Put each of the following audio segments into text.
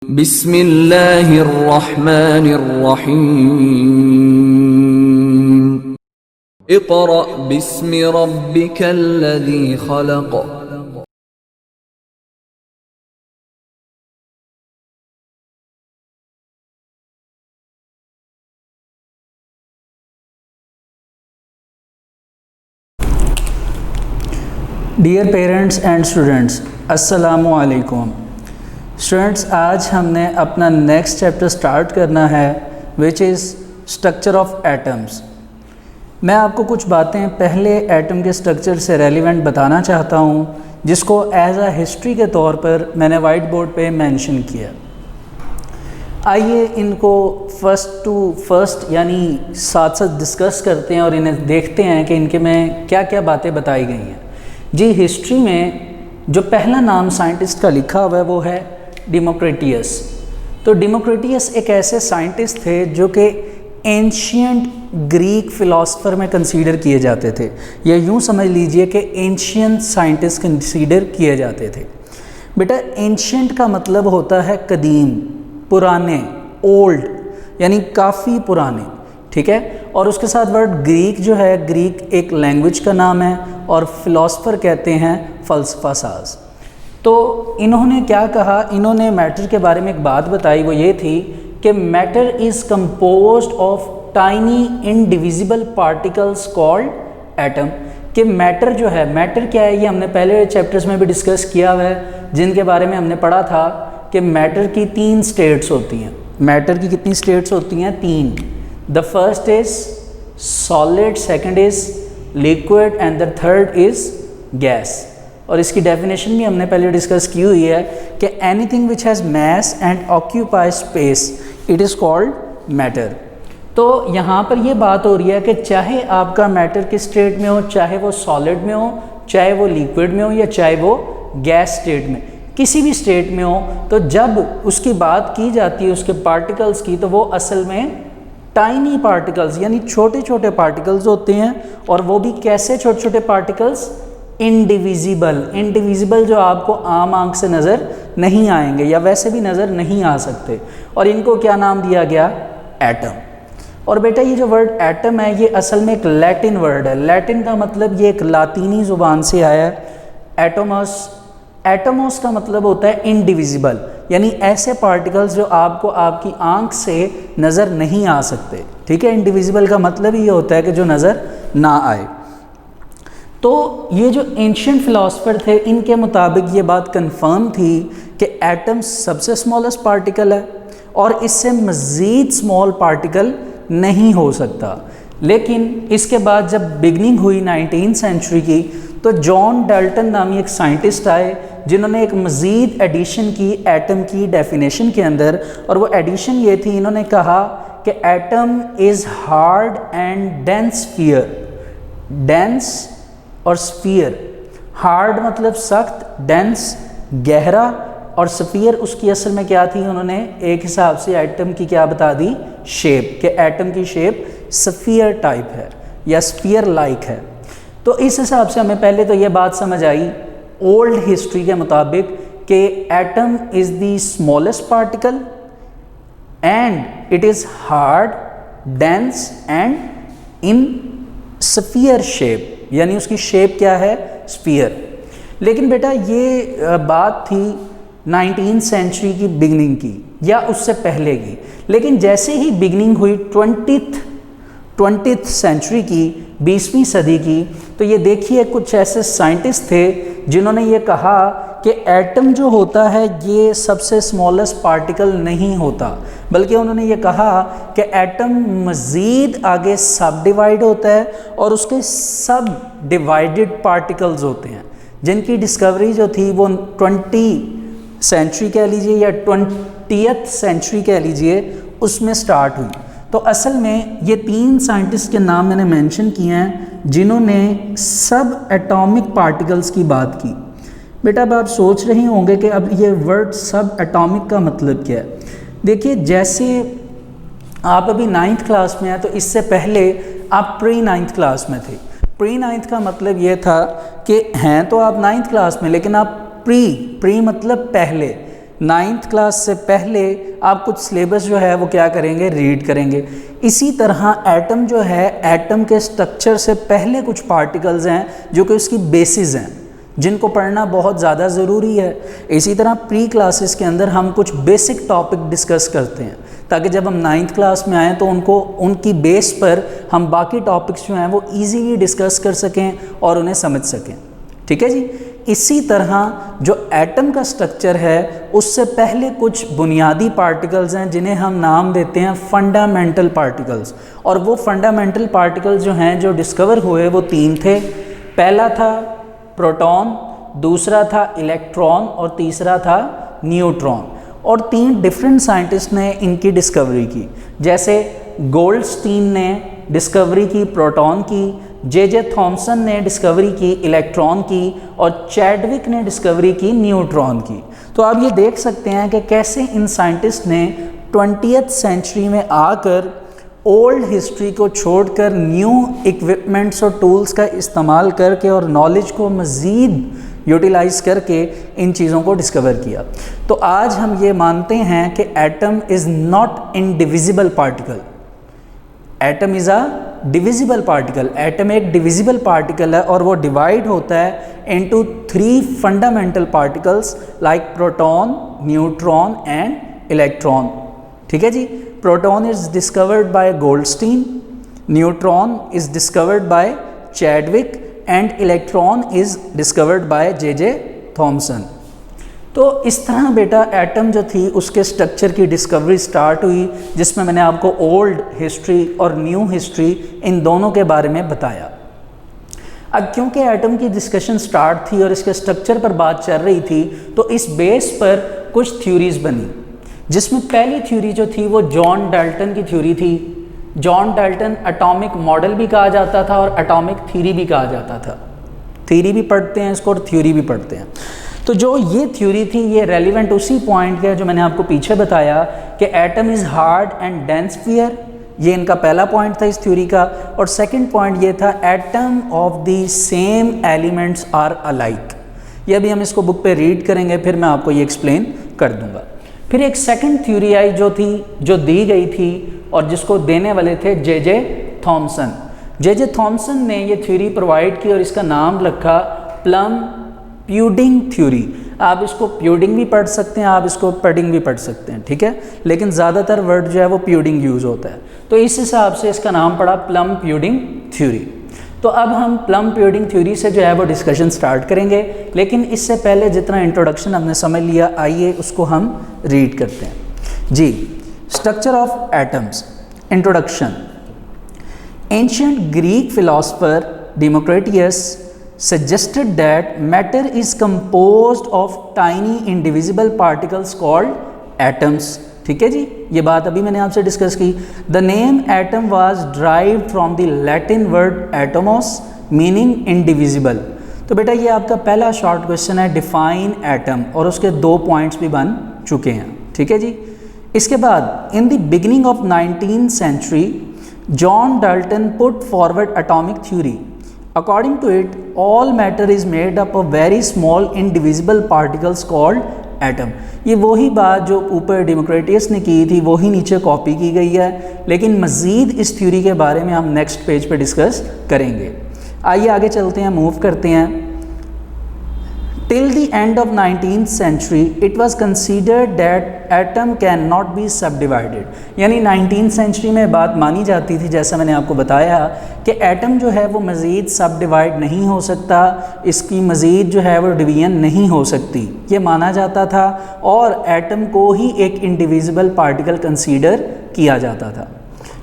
बिस्मिल्लाहिर्रहमानिर्रहीम। Iqra बिस्मि रब्बिकल्लज़ी खलक़। Dear parents and students, अस्सलामु अलैकुम। स्टूडेंट्स, आज हमने अपना नेक्स्ट चैप्टर स्टार्ट करना है which is structure of atoms. मैं आपको कुछ बातें पहले एटम के स्ट्रक्चर से रेलिवेंट बताना चाहता हूँ, जिसको एज अ हिस्ट्री के तौर पर मैंने वाइट बोर्ड पे मेंशन किया। आइए इनको फर्स्ट टू फर्स्ट यानी साथ साथ डिस्कस करते हैं और इन्हें देखते हैं कि इनके में क्या क्या बातें बताई गई हैं। जी, हिस्ट्री में जो पहला नाम साइंटिस्ट का लिखा हुआ है वो है डेमोक्रिटस। तो डेमोक्रिटस एक ऐसे साइंटिस्ट थे जो कि एंशियंट ग्रीक फ़िलासफ़र में कंसीडर किए जाते थे, या यूँ समझ लीजिए कि एंशियंट साइंटिस्ट कंसीडर किए जाते थे। बेटा, एंशियंट का मतलब होता है कदीम, पुराने, ओल्ड, यानी काफ़ी पुराने, ठीक है। और उसके साथ वर्ड ग्रीक जो है, ग्रीक एक लैंग्वेज का नाम है और फ़िलासफ़र कहते हैं फ़लसफ़ा साज। तो इन्होंने क्या कहा, इन्होंने मैटर के बारे में एक बात बताई, वो ये थी कि matter is composed of tiny indivisible particles called atom. कि मैटर जो है, मैटर क्या है, ये हमने पहले चैप्टर्स में भी डिस्कस किया हुआ है, जिनके बारे में हमने पढ़ा था कि मैटर की 3 स्टेट्स होती हैं। मैटर की कितनी स्टेट्स होती हैं? 3। The first is solid, second is liquid and the third is gas. और इसकी डेफिनेशन भी हमने पहले डिस्कस की हुई है कि anything which has mass and occupy space it is called matter. तो यहाँ पर ये बात हो रही है कि चाहे आपका मैटर किस स्टेट में हो, चाहे वो सॉलिड में हो, चाहे वो लिक्विड में हो, या चाहे वो गैस स्टेट में, किसी भी स्टेट में हो, तो जब उसकी बात की जाती है उसके पार्टिकल्स की, तो वो असल में टाइनी पार्टिकल्स यानी छोटे छोटे पार्टिकल्स होते हैं। और वो भी कैसे छोटे छोटे पार्टिकल्स? इनडिविजिबल। इनडिविजिबल जो आपको आम आंख से नज़र नहीं आएंगे या वैसे भी नज़र नहीं आ सकते, और इनको क्या नाम दिया गया? एटम। और बेटा, ये जो वर्ड एटम है, ये असल में एक लैटिन वर्ड है। लैटिन का मतलब, ये एक लातीनी ज़ुबान से आया है, एटोमस। एटोमस का मतलब होता है इनडिविजिबल, यानी ऐसे पार्टिकल्स जो आपको आपकी आंख से नज़र नहीं आ सकते, ठीक है। इनडिविजिबल का मतलब ये होता है कि जो नज़र ना आए। तो ये जो एंशिएंट फिलासफर थे, इनके मुताबिक ये बात कंफर्म थी कि एटम सबसे स्मॉलेस्ट पार्टिकल है और इससे मज़ीद स्मॉल पार्टिकल नहीं हो सकता। लेकिन इसके बाद जब बिगनिंग हुई 19वीं सेंचुरी की, तो जॉन डाल्टन नामी एक साइंटिस्ट आए जिन्होंने एक मज़ीद एडिशन की एटम की डेफिनेशन के अंदर। और वो एडिशन ये थी, इन्होंने कहा कि atom is hard and dense sphere. Dense और स्फीयर, हार्ड मतलब सख्त, डेंस गहरा, और स्फीयर उसकी असल में क्या थी, उन्होंने एक हिसाब से एटम की क्या बता दी? शेप, कि एटम की शेप स्फीयर टाइप है या स्फीयर लाइक है। तो इस हिसाब से हमें पहले तो ये बात समझ आई ओल्ड हिस्ट्री के मुताबिक कि atom is the smallest particle and it is hard, dense and in sphere shape, यानी उसकी शेप क्या है? स्फीयर। लेकिन बेटा, ये बात थी 19वीं सेंचुरी की बिगनिंग की या उससे पहले की। लेकिन जैसे ही बिगनिंग हुई 20th सेंचुरी की, 20वीं सदी की, तो ये देखिए कुछ ऐसे साइंटिस्ट थे जिन्होंने ये कहा कि एटम जो होता है ये सबसे स्मॉलेस्ट पार्टिकल नहीं होता, बल्कि उन्होंने ये कहा कि एटम मज़ीद आगे सब डिवाइड होता है और उसके सब डिवाइडेड पार्टिकल्स होते हैं, जिनकी डिस्कवरी जो थी वो 20वीं सेंचुरी कह लीजिए या 20th सेंचुरी कह लीजिए, उसमें स्टार्ट हुई। तो असल में ये 3 साइंटिस्ट के नाम मैंने मेंशन किए हैं जिन्होंने सब एटॉमिक पार्टिकल्स की बात की। बेटा, अब आप सोच रहे होंगे कि अब ये वर्ड सब एटॉमिक का मतलब क्या है। देखिए, जैसे आप अभी 9th क्लास में हैं, तो इससे पहले आप प्री 9th क्लास में थे। प्री 9th का मतलब ये था कि हैं तो आप 9th क्लास में, लेकिन आप प्री मतलब पहले, 9th क्लास से पहले आप कुछ सिलेबस जो है वो क्या करेंगे, रीड करेंगे। इसी तरह एटम जो है, एटम के स्ट्रक्चर से पहले कुछ पार्टिकल्स हैं जो कि उसकी बेसिस हैं, जिनको पढ़ना बहुत ज़्यादा ज़रूरी है। इसी तरह प्री क्लासेस के अंदर हम कुछ बेसिक टॉपिक डिस्कस करते हैं ताकि जब हम 9th क्लास में आएँ तो उनकी बेस पर हम बाकी टॉपिक्स जो हैं वो ईजीली डिस्कस कर सकें और उन्हें समझ सकें। ठीक है जी। इसी तरह जो एटम का स्ट्रक्चर है उससे पहले कुछ बुनियादी पार्टिकल्स हैं जिन्हें हम नाम देते हैं फंडामेंटल पार्टिकल्स। और वो फंडामेंटल पार्टिकल्स जो हैं जो डिस्कवर हुए वो 3 थे। पहला था प्रोटॉन, दूसरा था इलेक्ट्रॉन और तीसरा था न्यूट्रॉन। और 3 डिफरेंट साइंटिस्ट ने इनकी डिस्कवरी की। जैसे गोल्डस्टीन ने डिस्कवरी की प्रोटॉन की, जे थॉमसन ने डिस्कवरी की इलेक्ट्रॉन की और चैडविक ने डिस्कवरी की न्यूट्रॉन की। तो आप ये देख सकते हैं कि कैसे इन साइंटिस्ट ने 20th सेंचुरी में आकर ओल्ड हिस्ट्री को छोड़कर न्यू इक्विपमेंट्स और टूल्स का इस्तेमाल करके और नॉलेज को मज़ीद यूटिलाइज़ करके इन चीज़ों को डिस्कवर किया। तो आज हम ये मानते हैं कि atom is not indivisible particle, atom is a divisible particle. Atom एक डिविजिबल पार्टिकल है और वो डिवाइड होता है into 3 fundamental particles like proton, neutron and electron. ठीक है जी। Proton is discovered by Goldstein, neutron is discovered by Chadwick and electron is discovered by J Thomson. तो इस तरह बेटा एटम जो थी उसके स्ट्रक्चर की डिस्कवरी स्टार्ट हुई, जिसमें मैंने आपको ओल्ड हिस्ट्री और न्यू हिस्ट्री इन दोनों के बारे में बताया। अब क्योंकि एटम की डिस्कशन स्टार्ट थी और इसके स्ट्रक्चर पर बात चल रही थी तो इस बेस पर कुछ थ्योरीज बनी, जिसमें पहली थ्योरी जो थी वो जॉन डाल्टन की थ्योरी थी। जॉन डाल्टन एटॉमिक मॉडल भी कहा जाता था और एटॉमिक थ्योरी भी कहा जाता था। थ्योरी भी पढ़ते हैं इसको और थ्योरी भी पढ़ते हैं। तो जो ये थ्योरी थी ये रेलिवेंट उसी पॉइंट के जो मैंने आपको पीछे बताया कि atom is hard and dense sphere, ये इनका पहला पॉइंट था इस थ्योरी का। और सेकंड पॉइंट ये था atom of the same elements are alike. ये अभी हम इसको बुक पे रीड करेंगे, फिर मैं आपको ये एक्सप्लेन कर दूंगा। फिर एक सेकंड थ्योरी आई जो दी गई थी और जिसको देने वाले थे जे थॉमसन। जे थॉमसन ने ये थ्योरी प्रोवाइड की और इसका नाम रखा प्लम प्यूडिंग थ्योरी। आप इसको प्यूडिंग भी पढ़ सकते हैं, आप इसको पडिंग भी पढ़ सकते हैं, ठीक है, लेकिन ज़्यादातर वर्ड जो है वो प्यूडिंग यूज़ होता है। तो इस हिसाब से इसका नाम पड़ा प्लम प्यूडिंग थ्योरी। तो अब हम प्लम प्यूडिंग थ्योरी से जो है वो डिस्कशन स्टार्ट करेंगे, लेकिन इससे पहले जितना इंट्रोडक्शन हमने समझ लिया, आइए उसको हम रीड करते हैं जी। Structure of atoms. Introduction. Ancient Greek philosopher Democritus suggested that matter is composed of tiny indivisible particles called atoms। ठीक है जी, ये बात अभी मैंने आपसे डिस्कस की। The name atom was derived from the Latin word atomos meaning indivisible। तो बेटा ये आपका पहला शॉर्ट क्वेश्चन है, डिफाइन एटम, और उसके 2 पॉइंट्स भी बन चुके हैं। ठीक है जी। इसके बाद in the beginning of 19th century John Dalton put forward atomic theory. According to it, all matter is made up of very small indivisible particles called atom। ये वही बात जो ऊपर डेमोक्रिटस ने की थी वही नीचे कॉपी की गई है, लेकिन मज़ीद इस थ्योरी के बारे में हम नेक्स्ट पेज पे डिस्कस करेंगे। आइए आगे चलते हैं, मूव करते हैं। Till the end of 19th century, it was considered that atom cannot be subdivided। यानी 19th century में बात मानी जाती थी, जैसा मैंने आपको बताया, कि एटम जो है वो मज़ीद सब डिवाइड नहीं हो सकता, इसकी मज़ीद जो है वो डिवीजन नहीं हो सकती, ये माना जाता था, और एटम को ही एक इंडिविजिबल पार्टिकल कंसीडर किया जाता था।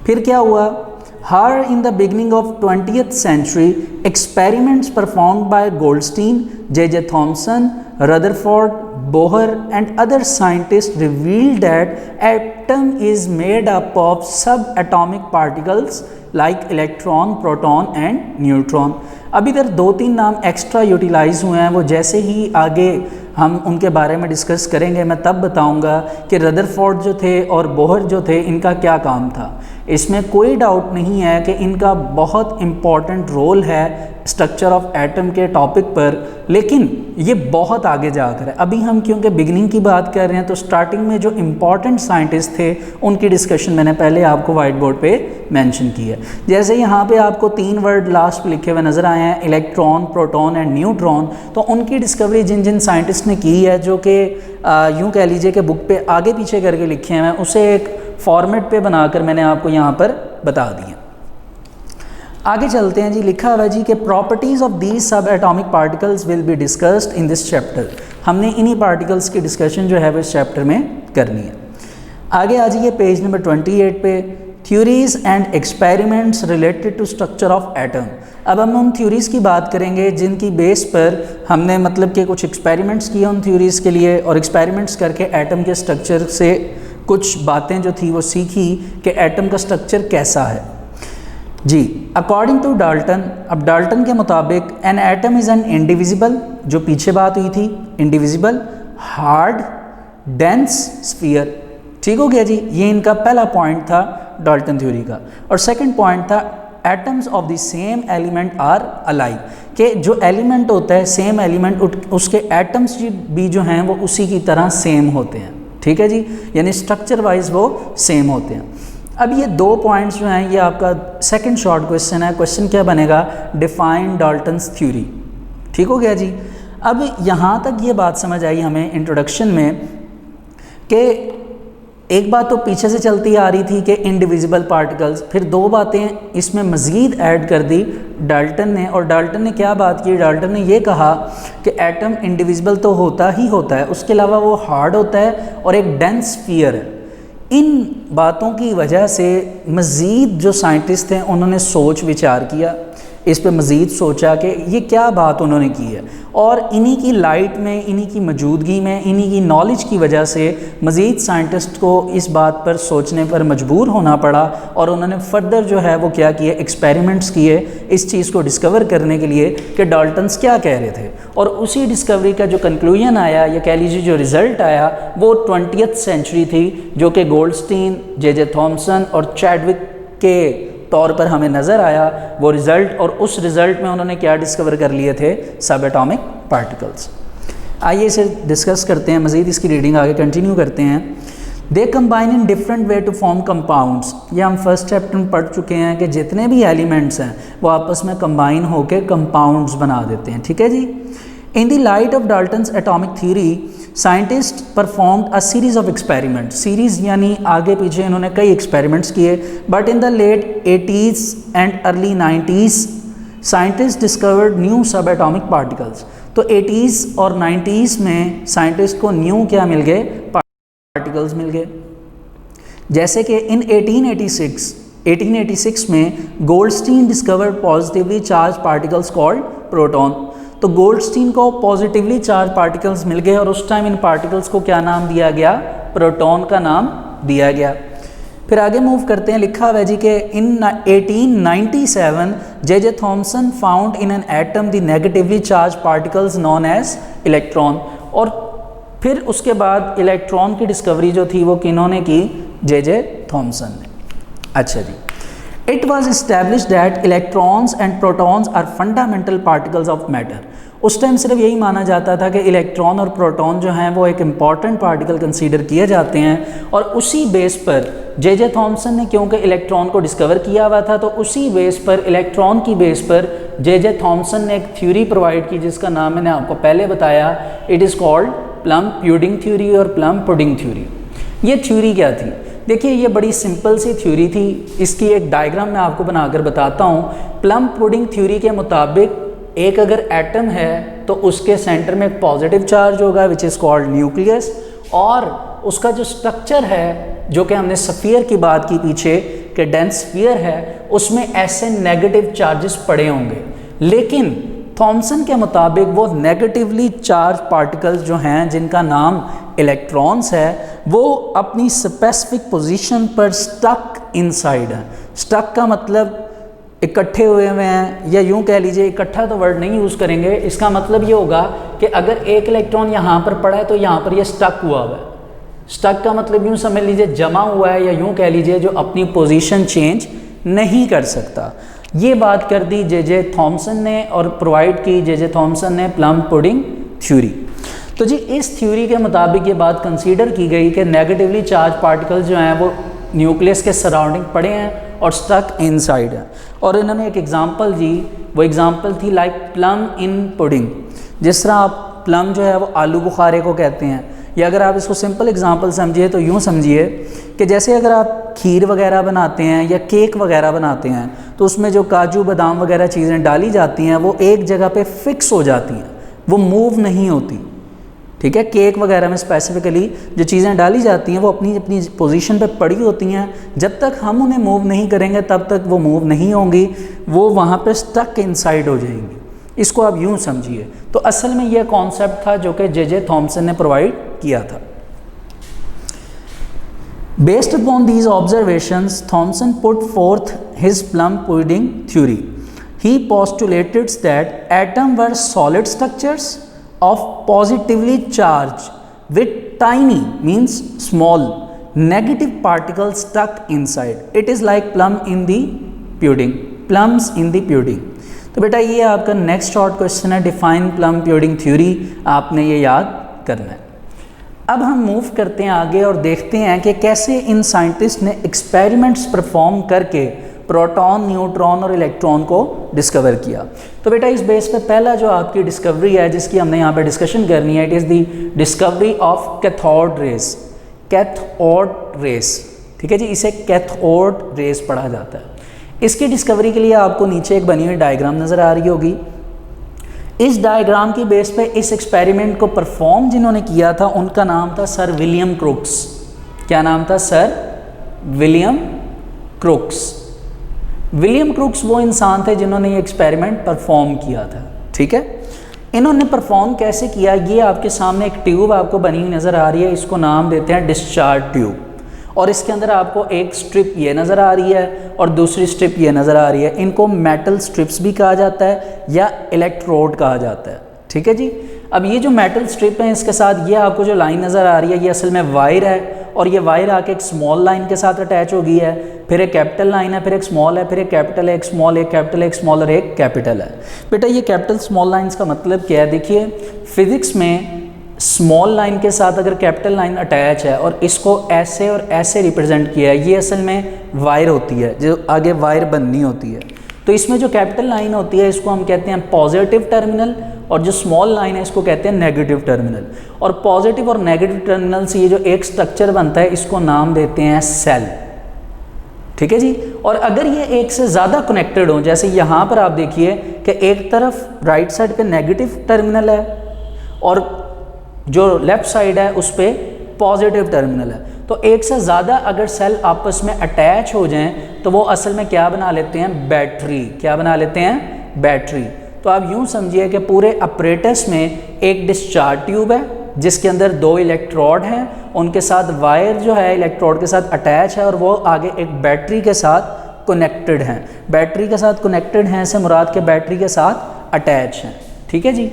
फिर क्या हुआ? Here in the beginning of 20th century, experiments performed by Goldstein, J. Thomson, Rutherford, Bohr and other scientists revealed that atom is made up of subatomic particles like electron, proton and neutron। अब इधर 2-3 नाम extra utilise हुए हैं, वो जैसे ही आगे हम उनके बारे में डिस्कस करेंगे मैं तब बताऊंगा कि रदरफोर्ड जो थे और बोहर जो थे इनका क्या काम था। इसमें कोई डाउट नहीं है कि इनका बहुत इम्पॉर्टेंट रोल है स्ट्रक्चर ऑफ एटम के टॉपिक पर, लेकिन ये बहुत आगे जाकर है। अभी हम क्योंकि बिगनिंग की बात कर रहे हैं तो स्टार्टिंग में जो इम्पॉर्टेंट साइंटिस्ट थे उनकी डिस्कशन मैंने पहले आपको वाइट बोर्ड पे मेंशन की है। जैसे यहाँ पे आपको 3 वर्ड लास्ट पे लिखे हुए नज़र आए हैं, इलेक्ट्रॉन, प्रोटॉन एंड न्यूट्रॉन। तो उनकी डिस्कवरी जिन जिन साइंटिस्ट ने की है, जो कि यूँ कह लीजिए कि बुक पे आगे पीछे करके लिखे हैं, उसे एक फॉर्मेट पे बनाकर मैंने आपको यहाँ पर बता दिया। आगे चलते हैं जी। लिखा हुआ जी कि properties of these sub atomic particles will be discussed in this chapter. हमने इन्हीं पार्टिकल्स की डिस्कशन जो है वो इस चैप्टर में करनी है। आगे आ जाइए पेज नंबर 28 पे, theories and experiments related to structure of atom. अब हम उन थ्योरीज़ की बात करेंगे जिनकी बेस पर हमने मतलब कि कुछ एक्सपेरिमेंट्स किए उन थ्योरीज़ के लिए, और एक्सपेरिमेंट्स करके एटम के स्ट्रक्चर से कुछ बातें जो थी वो सीखी कि एटम का स्ट्रक्चर कैसा है जी। अकॉर्डिंग टू डाल्टन, अब डाल्टन के मुताबिक an atom is an indivisible, जो पीछे बात हुई थी, इंडिविजिबल हार्ड डेंस स्फीयर। ठीक हो गया जी, ये इनका पहला पॉइंट था डाल्टन थ्योरी का। और सेकंड पॉइंट था atoms of the same element are alike, कि जो एलिमेंट होता है सेम एलिमेंट, उसके एटम्स भी जो हैं वो उसी की तरह सेम होते हैं। ठीक है जी, यानी स्ट्रक्चर वाइज वो सेम होते हैं। अब ये 2 पॉइंट्स जो हैं ये आपका सेकंड शॉर्ट क्वेश्चन है। क्वेश्चन क्या बनेगा, डिफाइन डाल्टन्स थ्योरी। ठीक हो गया जी। अब यहाँ तक ये बात समझ आई हमें इंट्रोडक्शन में कि एक बात तो पीछे से चलती आ रही थी कि इंडिविजिबल पार्टिकल्स, फिर 2 बातें इसमें मज़ीद ऐड कर दी डाल्टन ने। और डाल्टन ने क्या बात की, डाल्टन ने ये कहा कि एटम इंडिविजिबल तो होता ही होता है, उसके अलावा वो हार्ड होता है और एक डेंस स्फीयर है। इन बातों की वजह से मज़ीद जो साइंटिस्ट हैं उन्होंने सोच विचार किया, इस पे मज़ीद सोचा कि ये क्या बात उन्होंने की है, और इन्हीं की लाइट में, इन्हीं की मौजूदगी में, इन्हीं की नॉलेज की वजह से मज़ीद साइंटिस्ट को इस बात पर सोचने पर मजबूर होना पड़ा। और उन्होंने फ़र्दर जो है वो क्या किए, एक्सपेरिमेंट्स किए इस चीज़ को डिस्कवर करने के लिए कि डाल्टन्स क्या कह रहे थे। और उसी डिस्कवरी का जो कंक्लूजन आया, या कह लीजिए जो रिज़ल्ट आया, वो 20th सेंचुरी थी, जो कि गोल्डस्टीन, जे थॉमसन और चैडविक के तौर पर हमें नज़र आया वो रिज़ल्ट। और उस रिज़ल्ट में उन्होंने क्या डिस्कवर कर लिए थे, सब एटॉमिक पार्टिकल्स। आइए इसे डिस्कस करते हैं, मज़ीद इसकी रीडिंग आगे कंटिन्यू करते हैं। They combine in different way to form compounds. ये हम फर्स्ट चैप्टर में पढ़ चुके हैं कि जितने भी एलिमेंट्स हैं वो आपस में कंबाइन होकर कंपाउंड्स बना देते हैं। ठीक है जी। In the light of Dalton's atomic theory, scientist performed a series of experiment. Series यानी आगे पीछे इन्होंने कई एक्सपेरिमेंट्स किए। But in the late 80s and early 90s scientist discovered new sub atomic particles. तो 80s और 90s में scientist को न्यू क्या मिल गए, पार्टिकल्स मिल गए। जैसे कि इन 1886 में Goldstein discovered positively charge particles called proton. तो गोल्डस्टीन को पॉजिटिवली चार्ज पार्टिकल्स मिल गए और उस टाइम इन पार्टिकल्स को क्या नाम दिया गया, प्रोटॉन का नाम दिया गया। फिर आगे मूव करते हैं। लिखा हुआ है जी कि in 1897 J Thomson found in an atom the negatively charge particles known as electron. और फिर उसके बाद इलेक्ट्रॉन की डिस्कवरी जो थी वो किन्होंने की, जे थॉमसन ने। अच्छा जी। It was established that electrons and protons are fundamental particles of matter. उस टाइम सिर्फ यही माना जाता था कि इलेक्ट्रॉन और प्रोटॉन जो हैं वो एक इम्पॉर्टेंट पार्टिकल कंसीडर किए जाते हैं। और उसी बेस पर जे थॉमसन ने क्योंकि इलेक्ट्रॉन को डिस्कवर किया हुआ था, तो उसी बेस पर, इलेक्ट्रॉन की बेस पर जे थॉमसन ने एक थ्योरी प्रोवाइड की जिसका नाम मैंने आपको पहले बताया, it is called plum pudding theory और प्लम पुडिंग थ्योरी। ये थ्योरी क्या थी, देखिए ये बड़ी सिंपल सी थ्योरी थी। इसकी एक डायग्राम मैं आपको बनाकर बताता हूँ। प्लम पुडिंग थ्योरी के मुताबिक एक अगर एटम है तो उसके सेंटर में एक पॉजिटिव चार्ज होगा विच इज़ कॉल्ड न्यूक्लियस, और उसका जो स्ट्रक्चर है, जो कि हमने स्फीयर की बात की पीछे कि डेंस स्फीयर है, उसमें ऐसे नेगेटिव चार्जेस पड़े होंगे। लेकिन थॉमसन के मुताबिक वो नेगेटिवली चार्ज पार्टिकल्स जो हैं जिनका नाम इलेक्ट्रॉन्स है, वो अपनी स्पेसिफिक पोजीशन पर स्टक इनसाइड है। स्टक का मतलब इकट्ठे हुए हैं, या यूं कह लीजिए, इकट्ठा तो वर्ड नहीं यूज़ करेंगे, इसका मतलब ये होगा कि अगर एक इलेक्ट्रॉन यहाँ पर पड़ा है तो यहाँ पर ये स्टक हुआ है। स्टक का मतलब यूं समझ लीजिए जमा हुआ है, या यूं कह लीजिए जो अपनी पोजीशन चेंज नहीं कर सकता। ये बात कर दी जे थॉमसन ने और प्रोवाइड की जे थॉमसन ने प्लम पुडिंग थ्योरी। तो जी इस थ्योरी के मुताबिक ये बात कंसीडर की गई कि नेगेटिवली चार्ज पार्टिकल्स जो हैं वो न्यूक्लियस के सराउंडिंग पड़े हैं और स्टक इनसाइड हैं। और इन्होंने एक एग्जांपल दी, वो एग्जांपल थी लाइक प्लम इन पुडिंग। जिस तरह आप प्लम जो है वो आलू बुखारे को कहते हैं, या अगर आप इसको सिंपल एग्जांपल समझिए तो यूँ समझिए कि जैसे अगर आप खीर वगैरह बनाते हैं या केक वगैरह बनाते हैं तो उसमें जो काजू बादाम वगैरह चीज़ें डाली जाती हैं वो एक जगह पे फिक्स हो जाती हैं, वो मूव नहीं होती। ठीक है, केक वगैरह में स्पेसिफिकली जो चीज़ें डाली जाती हैं वो अपनी अपनी पोजीशन पे पड़ी होती हैं, जब तक हम उन्हें मूव नहीं करेंगे तब तक वो मूव नहीं होंगी, वो वहाँ पे स्टक इनसाइड हो जाएंगी। इसको आप यूँ समझिए। तो असल में यह कॉन्सेप्ट था जो कि जे थॉमसन ने प्रोवाइड किया था। Based upon these observations Thomson put forth his plum pudding theory. He postulated that atom were solid structures of positively charged with tiny means small negative particles stuck inside. It is like plum in the pudding, plums in the pudding. तो बेटा ये आपका next short question है, define plum pudding theory, आपने ये याद करना है। अब हम मूव करते हैं आगे और देखते हैं कि कैसे इन साइंटिस्ट ने एक्सपेरिमेंट्स परफॉर्म करके प्रोटॉन, न्यूट्रॉन और इलेक्ट्रॉन को डिस्कवर किया। तो बेटा इस बेस पे पहला जो आपकी डिस्कवरी है जिसकी हमने यहाँ पे डिस्कशन करनी है, it is the discovery of cathode rays. Cathode rays, ठीक है जी, इसे कैथोड रेस पढ़ा जाता है। इसकी डिस्कवरी के लिए आपको नीचे एक बनी हुई डायग्राम नज़र आ रही होगी। इस डायग्राम की बेस पे इस एक्सपेरिमेंट को परफॉर्म जिन्होंने किया था उनका नाम था सर विलियम क्रुक्स। क्या नाम था? Sir William crooks. William crooks वो इंसान थे जिन्होंने ये एक्सपेरिमेंट परफॉर्म किया था। ठीक है, इन्होंने परफॉर्म कैसे किया, ये आपके सामने एक ट्यूब आपको बनी हुई नज़र आ रही है, इसको नाम देते हैं डिस्चार्ज ट्यूब। और इसके अंदर आपको एक स्ट्रिप ये नज़र आ रही है और दूसरी स्ट्रिप ये नज़र आ रही है। इनको मेटल स्ट्रिप्स भी कहा जाता है या इलेक्ट्रोड कहा जाता है। ठीक है जी। अब ये जो मेटल स्ट्रिप है इसके साथ ये आपको जो लाइन नज़र आ रही है ये असल में वायर है, और ये वायर आके एक स्मॉल लाइन के साथ अटैच हो गई है, फिर एक कैपिटल लाइन है, फिर एक स्मॉल है, फिर एक कैपिटल है, एक स्मॉल, एक कैपिटल, एक स्मॉल और एक कैपिटल है। बेटा ये कैपिटल स्मॉल लाइंस का मतलब क्या है? देखिए फिजिक्स में स्मॉल लाइन के साथ अगर कैपिटल लाइन अटैच है और इसको ऐसे और ऐसे रिप्रेजेंट किया है, ये असल में वायर होती है जो आगे वायर बननी होती है। तो इसमें जो कैपिटल लाइन होती है इसको हम कहते हैं पॉजिटिव टर्मिनल, और जो स्मॉल लाइन है इसको कहते हैं नेगेटिव टर्मिनल। और पॉजिटिव और नेगेटिव टर्मिनल से ये जो एक स्ट्रक्चर बनता है इसको नाम देते हैं सेल। ठीक है जी। और अगर ये एक से ज़्यादा कनेक्टेड हो, जैसे यहाँ पर आप देखिए कि एक तरफ राइट साइड पे नेगेटिव टर्मिनल है और जो लेफ्ट साइड है उस पर पॉजिटिव टर्मिनल है, तो एक से ज़्यादा अगर सेल आपस में अटैच हो जाएं तो वो असल में क्या बना लेते हैं? बैटरी। क्या बना लेते हैं? बैटरी। तो आप यूँ समझिए कि पूरे अपरेटस में एक डिस्चार्ज ट्यूब है जिसके अंदर दो इलेक्ट्रोड हैं, उनके साथ वायर जो है इलेक्ट्रोड के साथ अटैच है और वो आगे एक बैटरी के साथ कनेक्टेड हैं। बैटरी के साथ कनेक्टेड हैं से मुराद के बैटरी के साथ अटैच हैं। ठीक है जी।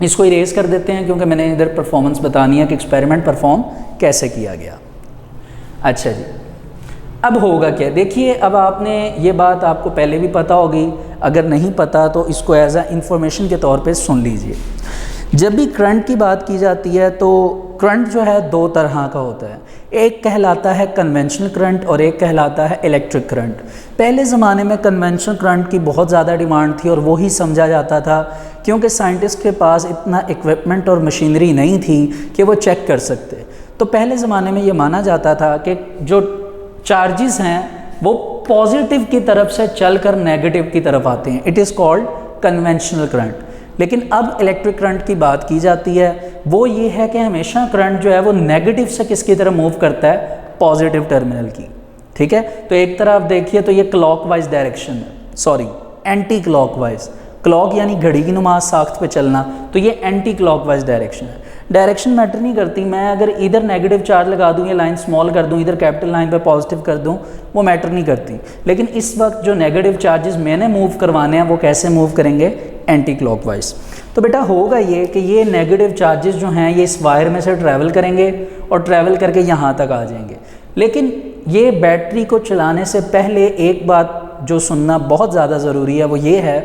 इसको इरेज कर देते हैं क्योंकि मैंने इधर परफॉर्मेंस बतानी है कि एक्सपेरिमेंट परफॉर्म कैसे किया गया। अच्छा जी, अब होगा क्या? देखिए अब आपने ये बात आपको पहले भी पता होगी, अगर नहीं पता तो इसको एज अ इंफॉर्मेशन के तौर पे सुन लीजिए। जब भी करंट की बात की जाती है तो करंट जो है दो तरह का होता है, एक कहलाता है कन्वेंशनल करंट और एक कहलाता है इलेक्ट्रिक करंट। पहले ज़माने में कन्वेंशनल करंट की बहुत ज़्यादा डिमांड थी और वो ही समझा जाता था क्योंकि साइंटिस्ट के पास इतना इक्विपमेंट और मशीनरी नहीं थी कि वो चेक कर सकते। तो पहले ज़माने में ये माना जाता था कि जो चार्जेस हैं वो पॉजिटिव की तरफ से चलकर नेगेटिव की तरफ आते हैं, it is called conventional current. लेकिन अब इलेक्ट्रिक करंट की बात की जाती है, वो ये है कि हमेशा करंट जो है वो नेगेटिव से किसकी तरफ मूव करता है? पॉजिटिव टर्मिनल की। ठीक है, तो एक तरफ देखिए तो ये क्लॉकवाइज डायरेक्शन है, सॉरी एंटी क्लॉकवाइज। क्लॉक यानी घड़ी की नुमा साख्त पे चलना, तो ये एंटी क्लॉकवाइज डायरेक्शन है। डायरेक्शन मैटर नहीं करती, मैं अगर इधर नेगेटिव चार्ज लगा दूँ, ये लाइन स्मॉल कर दूँ, इधर कैपिटल लाइन पे पॉजिटिव कर दूँ, वो मैटर नहीं करती। लेकिन इस वक्त जो नेगेटिव चार्जेस मैंने मूव करवाने हैं वो कैसे मूव करेंगे? Anti clockwise. तो बेटा होगा ये कि ये नेगेटिव चार्जेस जो हैं ये इस वायर में से ट्रैवल करेंगे और ट्रैवल करके यहाँ तक आ जाएंगे। लेकिन ये बैटरी को चलाने से पहले एक बात जो सुनना बहुत ज़्यादा ज़रूरी है वो ये है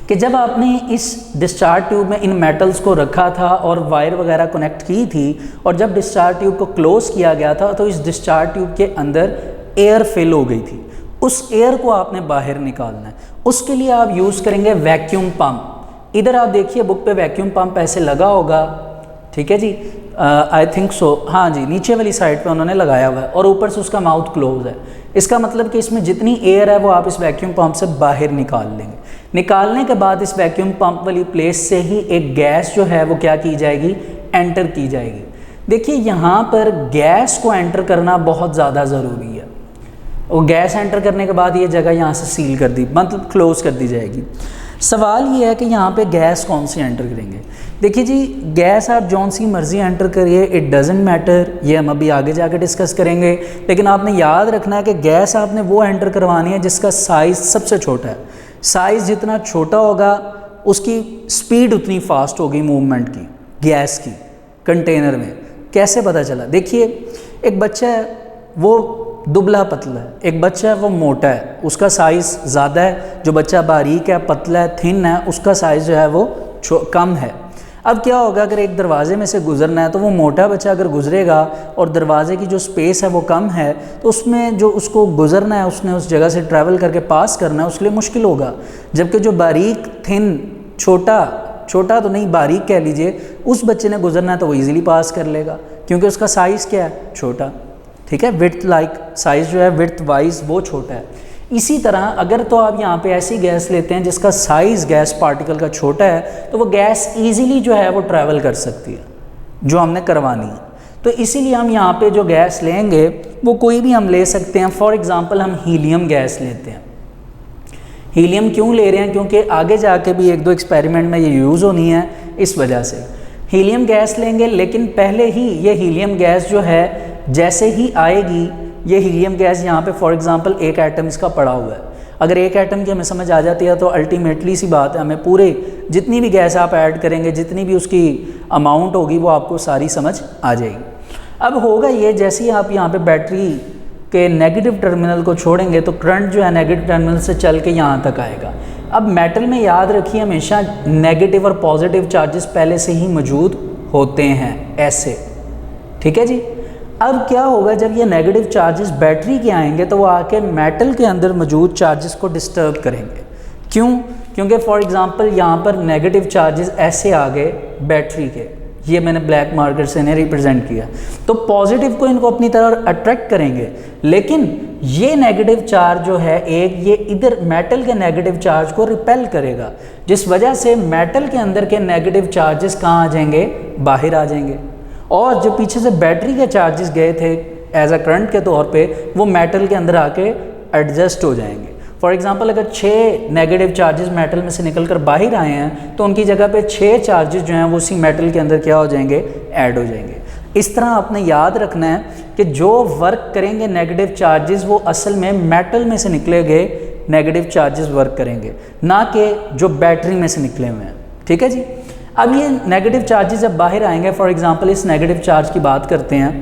कि जब आपने इस डिस्चार्ज ट्यूब में इन मेटल्स को रखा था और वायर वगैरह कनेक्ट की थी और जब डिस्चार्ज ट्यूब को क्लोज़ किया गया था तो इस डिस्चार्ज ट्यूब के अंदर एयर फिल हो गई थी। उस एयर को आपने बाहर निकालना है। उसके लिए आप यूज़ करेंगे वैक्यूम पंप। इधर आप देखिए बुक पे वैक्यूम पंप ऐसे लगा होगा, ठीक है जी, आई थिंक सो, हाँ जी, नीचे वाली साइड पे उन्होंने लगाया हुआ है और ऊपर से उसका माउथ क्लोज है। इसका मतलब कि इसमें जितनी एयर है वो आप इस वैक्यूम पंप से बाहर निकाल लेंगे। निकालने के बाद इस वैक्यूम पंप वाली प्लेस से ही एक गैस जो है वो क्या की जाएगी, एंटर की जाएगी। देखिए यहाँ पर गैस को एंटर करना बहुत ज़्यादा ज़रूरी है। और गैस एंटर करने के बाद ये जगह यहाँ से सील कर दी, मतलब क्लोज कर दी जाएगी। सवाल ये है कि यहाँ पे गैस कौन सी एंटर करेंगे। देखिए जी, गैस आप जौन सी मर्जी एंटर करिए, इट डजेंट मैटर, ये हम अभी आगे जाके डिस्कस करेंगे। लेकिन आपने याद रखना है कि गैस आपने वो एंटर करवानी है जिसका साइज़ सबसे छोटा है। साइज़ जितना छोटा होगा उसकी स्पीड उतनी फास्ट होगी मूवमेंट की, गैस की कंटेनर में। कैसे पता चला? देखिए, एक बच्चा है वो दुबला पतला है, एक बच्चा है वो मोटा है, उसका साइज़ ज़्यादा है। जो बच्चा बारीक है, पतला है, थिन है, उसका साइज़ जो है वो कम है। अब क्या होगा, अगर एक दरवाजे में से गुजरना है तो वो मोटा बच्चा अगर गुजरेगा और दरवाजे की जो स्पेस है वो कम है तो उसमें जो उसको गुजरना है, उसने उस जगह से ट्रैवल करके पास करना है, उसके लिए मुश्किल होगा। जबकि जो बारीक, थिन, छोटा तो नहीं, बारीक कह लीजिए, उस बच्चे ने गुजरना है तो वो ईज़िली पास कर लेगा क्योंकि उसका साइज़ क्या है, छोटा, ठीक है। विड्थ लाइक साइज़ जो है विड्थ वाइज वो छोटा है। इसी तरह अगर तो आप यहाँ पे ऐसी गैस लेते हैं जिसका साइज़ गैस पार्टिकल का छोटा है तो वो गैस इजीली जो है वो ट्रैवल कर सकती है जो हमने करवानी है। तो इसीलिए हम यहाँ पे जो गैस लेंगे वो कोई भी हम ले सकते हैं। फॉर एग्ज़ाम्पल हम हीलियम गैस लेते हैं। हीलियम क्यों ले रहे हैं? क्योंकि आगे जाके भी एक दो एक्सपेरिमेंट में ये यूज़ होनी है, इस वजह से हीलियम गैस लेंगे। लेकिन पहले ही ये हीलियम गैस जो है जैसे ही आएगी, ये हीलियम गैस यहाँ पे फॉर एग्जांपल एक एटम इसका पड़ा हुआ है, अगर एक एटम की हमें समझ आ जाती है तो अल्टीमेटली सी बात है, हमें पूरे जितनी भी गैस आप ऐड करेंगे, जितनी भी उसकी अमाउंट होगी वो आपको सारी समझ आ जाएगी। अब होगा ये, जैसे ही आप यहाँ पे बैटरी के नेगेटिव टर्मिनल को छोड़ेंगे तो करंट जो है नेगेटिव टर्मिनल से चल के यहाँ तक आएगा। अब मेटल में याद रखिए हमेशा नेगेटिव और पॉजिटिव चार्जेस पहले से ही मौजूद होते हैं, ऐसे, ठीक है जी। अब क्या होगा, जब ये नेगेटिव चार्जेस बैटरी के आएंगे तो वो आके मेटल के अंदर मौजूद चार्जेस को डिस्टर्ब करेंगे। क्यों? क्योंकि फॉर एग्जांपल यहाँ पर नेगेटिव चार्जेस ऐसे आ गए बैटरी के, ये मैंने ब्लैक मार्कर से इन्हें रिप्रेजेंट किया, तो पॉजिटिव को इनको अपनी तरफ अट्रैक्ट करेंगे। लेकिन ये नेगेटिव चार्ज जो है एक, ये इधर मेटल के नेगेटिव चार्ज को रिपेल करेगा, जिस वजह से मेटल के अंदर के नेगेटिव चार्जेस कहाँ आ जाएंगे, बाहर आ जाएंगे। और जो पीछे से बैटरी के चार्जेस गए थे एज अ करंट के तौर पे, वो मेटल के अंदर आके एडजस्ट हो जाएंगे। फॉर एग्जांपल अगर 6 नेगेटिव चार्जेस मेटल में से निकलकर बाहर आए हैं तो उनकी जगह पे 6 चार्जेस जो हैं वो उसी मेटल के अंदर क्या हो जाएंगे, ऐड हो जाएंगे। इस तरह आपने याद रखना है कि जो वर्क करेंगे नेगेटिव चार्जेस वो असल में मेटल में से निकले गए नेगेटिव चार्जेस वर्क करेंगे, ना कि जो बैटरी में से निकले हुए हैं, ठीक है जी। अब ये नेगेटिव चार्जेस जब बाहर आएंगे, फॉर एग्जांपल इस नेगेटिव चार्ज की बात करते हैं,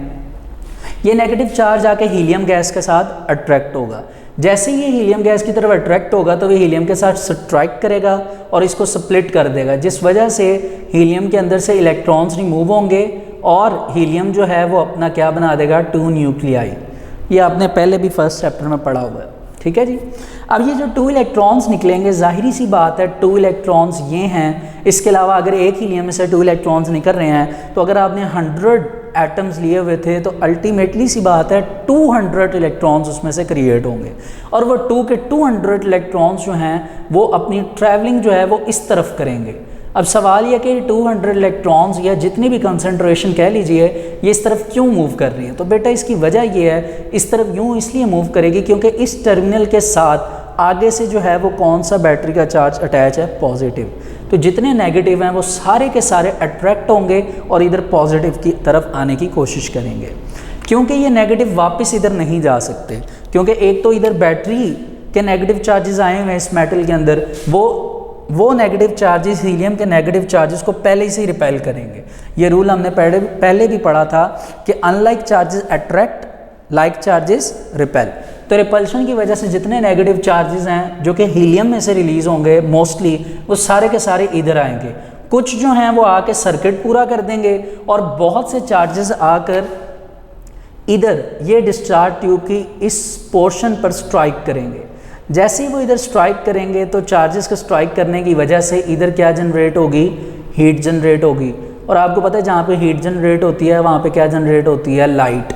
ये नेगेटिव चार्ज आके हीलियम गैस के साथ अट्रैक्ट होगा। जैसे ही ये हीलियम गैस की तरफ अट्रैक्ट होगा तो ये हीलियम के साथ स्ट्राइक करेगा और इसको स्प्लिट कर देगा, जिस वजह से हीलियम के अंदर से इलेक्ट्रॉन्स रिमूव होंगे और हीलियम जो है वो अपना क्या बना देगा, 2 न्यूक्लियाई। ये आपने पहले भी फर्स्ट चैप्टर में पढ़ा हुआ है, ठीक है जी। अब ये जो 2 इलेक्ट्रॉन्स निकलेंगे, जाहिरी सी बात है 2 इलेक्ट्रॉन्स ये हैं। इसके अलावा अगर एक हीलियम में से 2 इलेक्ट्रॉन्स निकल रहे हैं तो अगर आपने 100 एटम्स लिए हुए थे तो अल्टीमेटली सी बात है 200 इलेक्ट्रॉन्स उसमें से क्रिएट होंगे, और वो 2 के 200 इलेक्ट्रॉन्स जो हैं वो अपनी ट्रैवलिंग जो है वो इस तरफ करेंगे। अब सवाल यह कि 200 इलेक्ट्रॉन्स या जितनी भी कंसंट्रेशन कह लीजिए ये इस तरफ क्यों मूव कर रही है, तो बेटा इसकी वजह ये है, इस तरफ यूँ इसलिए मूव करेगी क्योंकि इस टर्मिनल के साथ आगे से जो है वो कौन सा बैटरी का चार्ज अटैच है, पॉजिटिव। तो जितने नेगेटिव हैं वो सारे के सारे अट्रैक्ट होंगे और इधर पॉजिटिव की तरफ आने की कोशिश करेंगे, क्योंकि ये नेगेटिव वापस इधर नहीं जा सकते, क्योंकि एक तो इधर बैटरी के नेगेटिव चार्जेस आए हुए हैं इस मेटल के अंदर, वो नेगेटिव चार्जेस हीलियम के नेगेटिव चार्जेस को पहले से ही रिपेल करेंगे। ये रूल हमने पहले भी पढ़ा था कि unlike charges attract, like charges repel. तो रिपल्शन की वजह से जितने नेगेटिव चार्जेस हैं जो कि हीलियम में से रिलीज़ होंगे मोस्टली, वो सारे के सारे इधर आएंगे। कुछ जो हैं वो आके सर्किट पूरा कर देंगे और बहुत से चार्जेस आकर इधर ये डिस्चार्ज ट्यूब की इस पोर्शन पर स्ट्राइक करेंगे। जैसे ही वो इधर स्ट्राइक करेंगे तो चार्जेस को स्ट्राइक करने की वजह से इधर क्या जनरेट होगी, हीट जनरेट होगी। और आपको पता है जहाँ पे हीट जनरेट होती है वहाँ पे क्या जनरेट होती है, लाइट।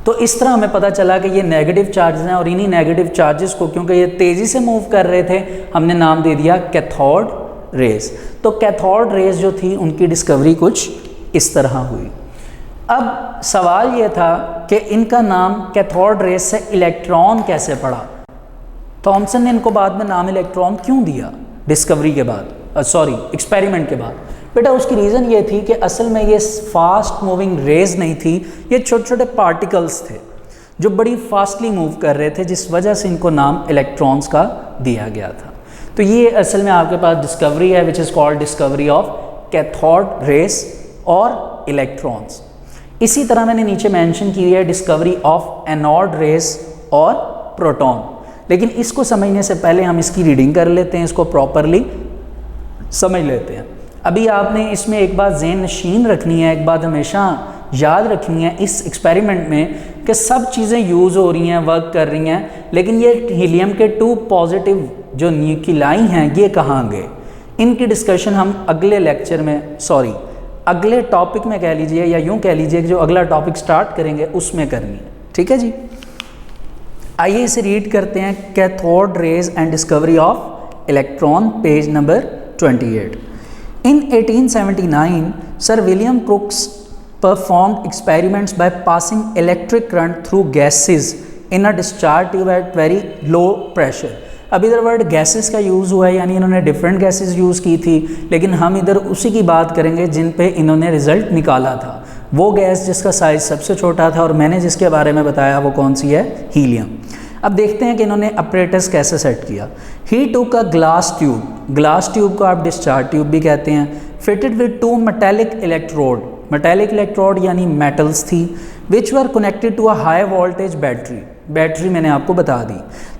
तो इस तरह हमें पता चला कि ये नेगेटिव चार्जेस हैं और इन्हीं नेगेटिव चार्जेस को क्योंकि ये तेज़ी से मूव कर रहे थे हमने नाम दे दिया कैथोड रेज। तो कैथोड रेज जो थी उनकी डिस्कवरी कुछ इस तरह हुई। अब सवाल ये था कि इनका नाम कैथोड रेज से इलेक्ट्रॉन कैसे पड़ा। थॉमसन ने इनको बाद में नाम इलेक्ट्रॉन क्यों दिया डिस्कवरी के बाद, एक्सपेरिमेंट के बाद। बेटा उसकी रीज़न ये थी कि असल में ये फास्ट मूविंग रेज नहीं थी, ये छोटे छोटे पार्टिकल्स थे जो बड़ी फास्टली मूव कर रहे थे, जिस वजह से इनको नाम इलेक्ट्रॉन्स का दिया गया था। तो ये असल में आपके पास डिस्कवरी है विच is called discovery of cathode rays और इलेक्ट्रॉन्स। इसी तरह मैंने नीचे मेंशन की है डिस्कवरी ऑफ एनोड रेज और प्रोटॉन। लेकिन इसको समझने से पहले हम इसकी रीडिंग कर लेते हैं, इसको प्रॉपरली समझ लेते हैं। अभी आपने इसमें एक बात ज़हन नशीन रखनी है, एक बात हमेशा याद रखनी है इस एक्सपेरिमेंट में कि सब चीज़ें यूज़ हो रही हैं, वर्क कर रही हैं, लेकिन ये हीलियम के 2 पॉजिटिव जो न्यूक्लियाई हैं ये कहाँ गए, इनकी डिस्कशन हम अगले लेक्चर में अगले टॉपिक में कह लीजिए या यूँ कह लीजिए कि जो अगला टॉपिक स्टार्ट करेंगे उसमें करनी है। ठीक है जी, आइए इसे रीड करते हैं। Cathode rays and discovery of electron, page number 28। In 1879, Sir William Crookes performed experiments by passing electric current through gases in a discharge tube at very low pressure। अब इधर वर्ड गैसेस का use हुआ है, यानी इन्होंने different gases use की थी, लेकिन हम इधर उसी की बात करेंगे जिन पे इन्होंने रिज़ल्ट निकाला था। वो गैस जिसका साइज़ सबसे छोटा था और मैंने जिसके बारे में बताया वो कौन सी है, हीलियम। अब देखते हैं कि इन्होंने अपरेटस कैसे सेट किया। ही टूक अ ग्लास ट्यूब को आप डिस्चार्ज ट्यूब भी कहते हैं, फिटेड विद 2 मेटेलिक इलेक्ट्रोड यानी मेटल्स थी, which were connected to a high voltage battery मैंने आपको बता दी।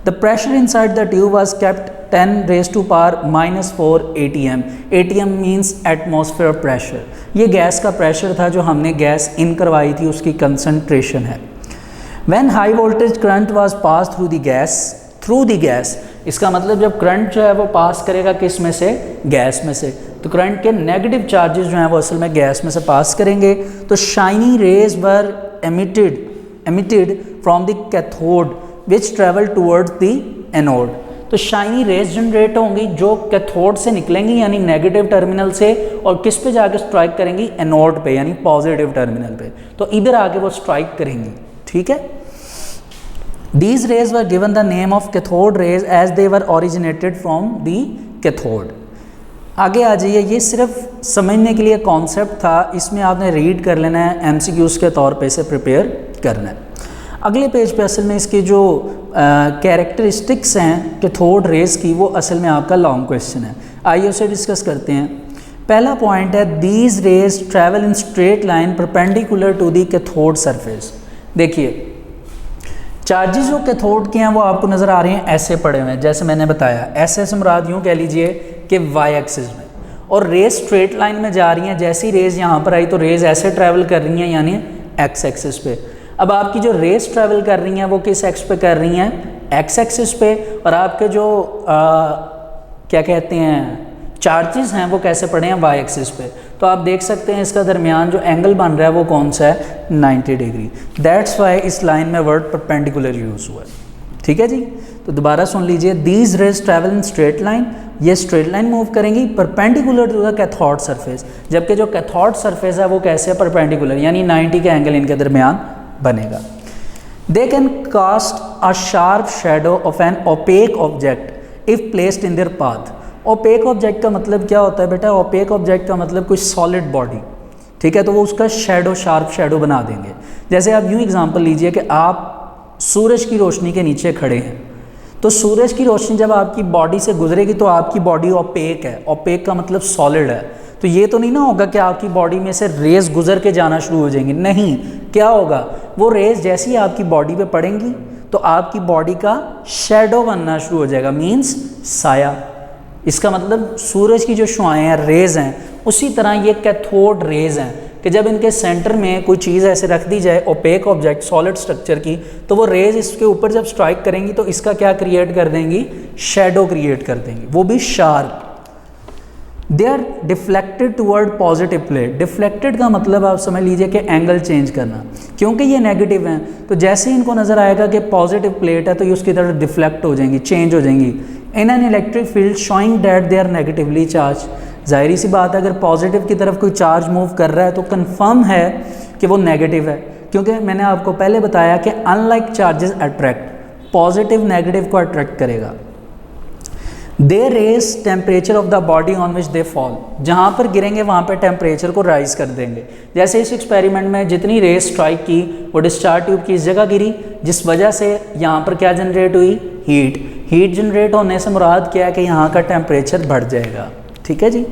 The pressure inside the tube was kept 10⁻⁻⁴ ATM। ATM means atmosphere pressure. ये गैस का प्रेशर था जो हमने गैस इन करवाई थी, उसकी कंसनट्रेशन है। When high voltage current was passed through the gas, इसका मतलब जब करंट जो है वो पास करेगा किस में से, गैस में से, तो करंट के नेगेटिव चार्जेस जो हैं वो असल में गैस में से पास करेंगे। तो shiny raise were emitted from the cathode which travel towards the anode। तो शाइनी रेज जनरेट होंगी जो कैथोड से निकलेंगी यानी नेगेटिव टर्मिनल से, और किस पे जाके स्ट्राइक करेंगी, एनोड पे यानी पॉजिटिव टर्मिनल पे। तो इधर आके वो स्ट्राइक करेंगी। ठीक है, These rays were given the name of cathode rays as they were originated from the cathode। आगे आ जाइए, ये सिर्फ समझने के लिए कॉन्सेप्ट था, इसमें आपने रीड कर लेना है, MCQs के तौर पे से प्रिपेयर करना है। अगले पेज पे असल में इसकी जो कैरेक्टरिस्टिक्स हैं कैथोड रेज की वो असल में आपका लॉन्ग क्वेश्चन है, आइए उसे डिस्कस करते हैं। पहला पॉइंट है these rays travel in straight line perpendicular to the cathode surface. देखिए चार्जेस जो कैथोड के हैं वो आपको नज़र आ रहे हैं ऐसे पड़े हुए हैं, जैसे मैंने बताया ऐसे मुराद यूँ कह लीजिए कि वाई एक्सिस में, और रेज स्ट्रेट लाइन में जा रही हैं। जैसी रेज यहाँ पर आई तो रेज ऐसे ट्रैवल कर रही हैं यानी एक्स एक्सिस पे। अब आपकी जो रेज ट्रैवल कर रही हैं वो किस एक्स पे कर रही हैं, एक्स एक्सिस पे, और आपके जो क्या कहते हैं चार्जेस हैं वो कैसे पड़े हैं, वाई एक्सिस पे। तो आप देख सकते हैं इसका दरमियान जो एंगल बन रहा है वो कौन सा है, 90 डिग्री। दैट्स वाई इस लाइन में वर्ड परपेंडिकुलर यूज़ हुआ है। ठीक है जी, तो दोबारा सुन लीजिए, these rays travel in straight line, ये स्ट्रेट लाइन मूव करेंगी perpendicular to the cathode surface, जबकि जो कैथोड सरफेस है वो कैसे है, परपेंडिकुलर, यानी 90 का एंगल इनके दरमियान बनेगा। They can cast a sharp shadow of an opaque object if placed in their path. Opaque object का मतलब क्या होता है बेटा, ओपेक ऑब्जेक्ट का मतलब कोई सॉलिड बॉडी, ठीक है, तो वो उसका शेडो, शार्प शेडो बना देंगे। जैसे आप यूँ एग्जांपल लीजिए कि आप सूरज की रोशनी के नीचे खड़े हैं, तो सूरज की रोशनी जब आपकी बॉडी से गुजरेगी तो आपकी बॉडी ओपेक है, ओपेक का मतलब सॉलिड है। तो ये तो नहीं ना होगा कि आपकी बॉडी में से रेज गुजर के जाना शुरू हो जाएंगी, नहीं, क्या होगा, वो रेज जैसी आपकी बॉडी पे पड़ेंगी तो आपकी बॉडी का शेडो बनना शुरू हो जाएगा, मीन्स साया। इसका मतलब सूरज की जो शुआएं हैं, रेज हैं, उसी तरह ये कैथोड रेज हैं कि जब इनके सेंटर में कोई चीज़ ऐसे रख दी जाए, ओपेक ऑब्जेक्ट सॉलिड स्ट्रक्चर की, तो वो रेज इसके ऊपर जब स्ट्राइक करेंगी तो इसका क्या क्रिएट कर देंगी, शेडो क्रिएट कर देंगी, वो भी sharp. They are deflected toward positive plate. Deflected का मतलब आप समझ लीजिए कि एंगल चेंज करना, क्योंकि ये नेगेटिव हैं तो जैसे ही इनको नज़र आएगा कि पॉजिटिव प्लेट है तो ये उसकी तरफ डिफ्लेक्ट हो जाएंगी, चेंज हो जाएंगी। In an electric field showing that they are negatively charge. जाहिर सी बात है, अगर पॉजिटिव की तरफ कोई चार्ज मूव कर रहा है तो कंफर्म है कि वो नेगेटिव है, क्योंकि मैंने आपको पहले बताया कि unlike charges attract, positive negative को अट्रैक्ट करेगा। They rays temperature of the body on which they fall. जहाँ पर गिरेंगे वहाँ पर टेम्परेचर को राइज कर देंगे। जैसे इस एक्सपेरिमेंट में जितनी रेज स्ट्राइक की वो डिस्चार्ज ट्यूब की इस जगह गिरी, जिस वजह से यहाँ पर क्या जनरेट हुई, हीट। हीट जनरेट होने से मुराद क्या है कि यहाँ का टेम्परेचर बढ़ जाएगा। ठीक है जी।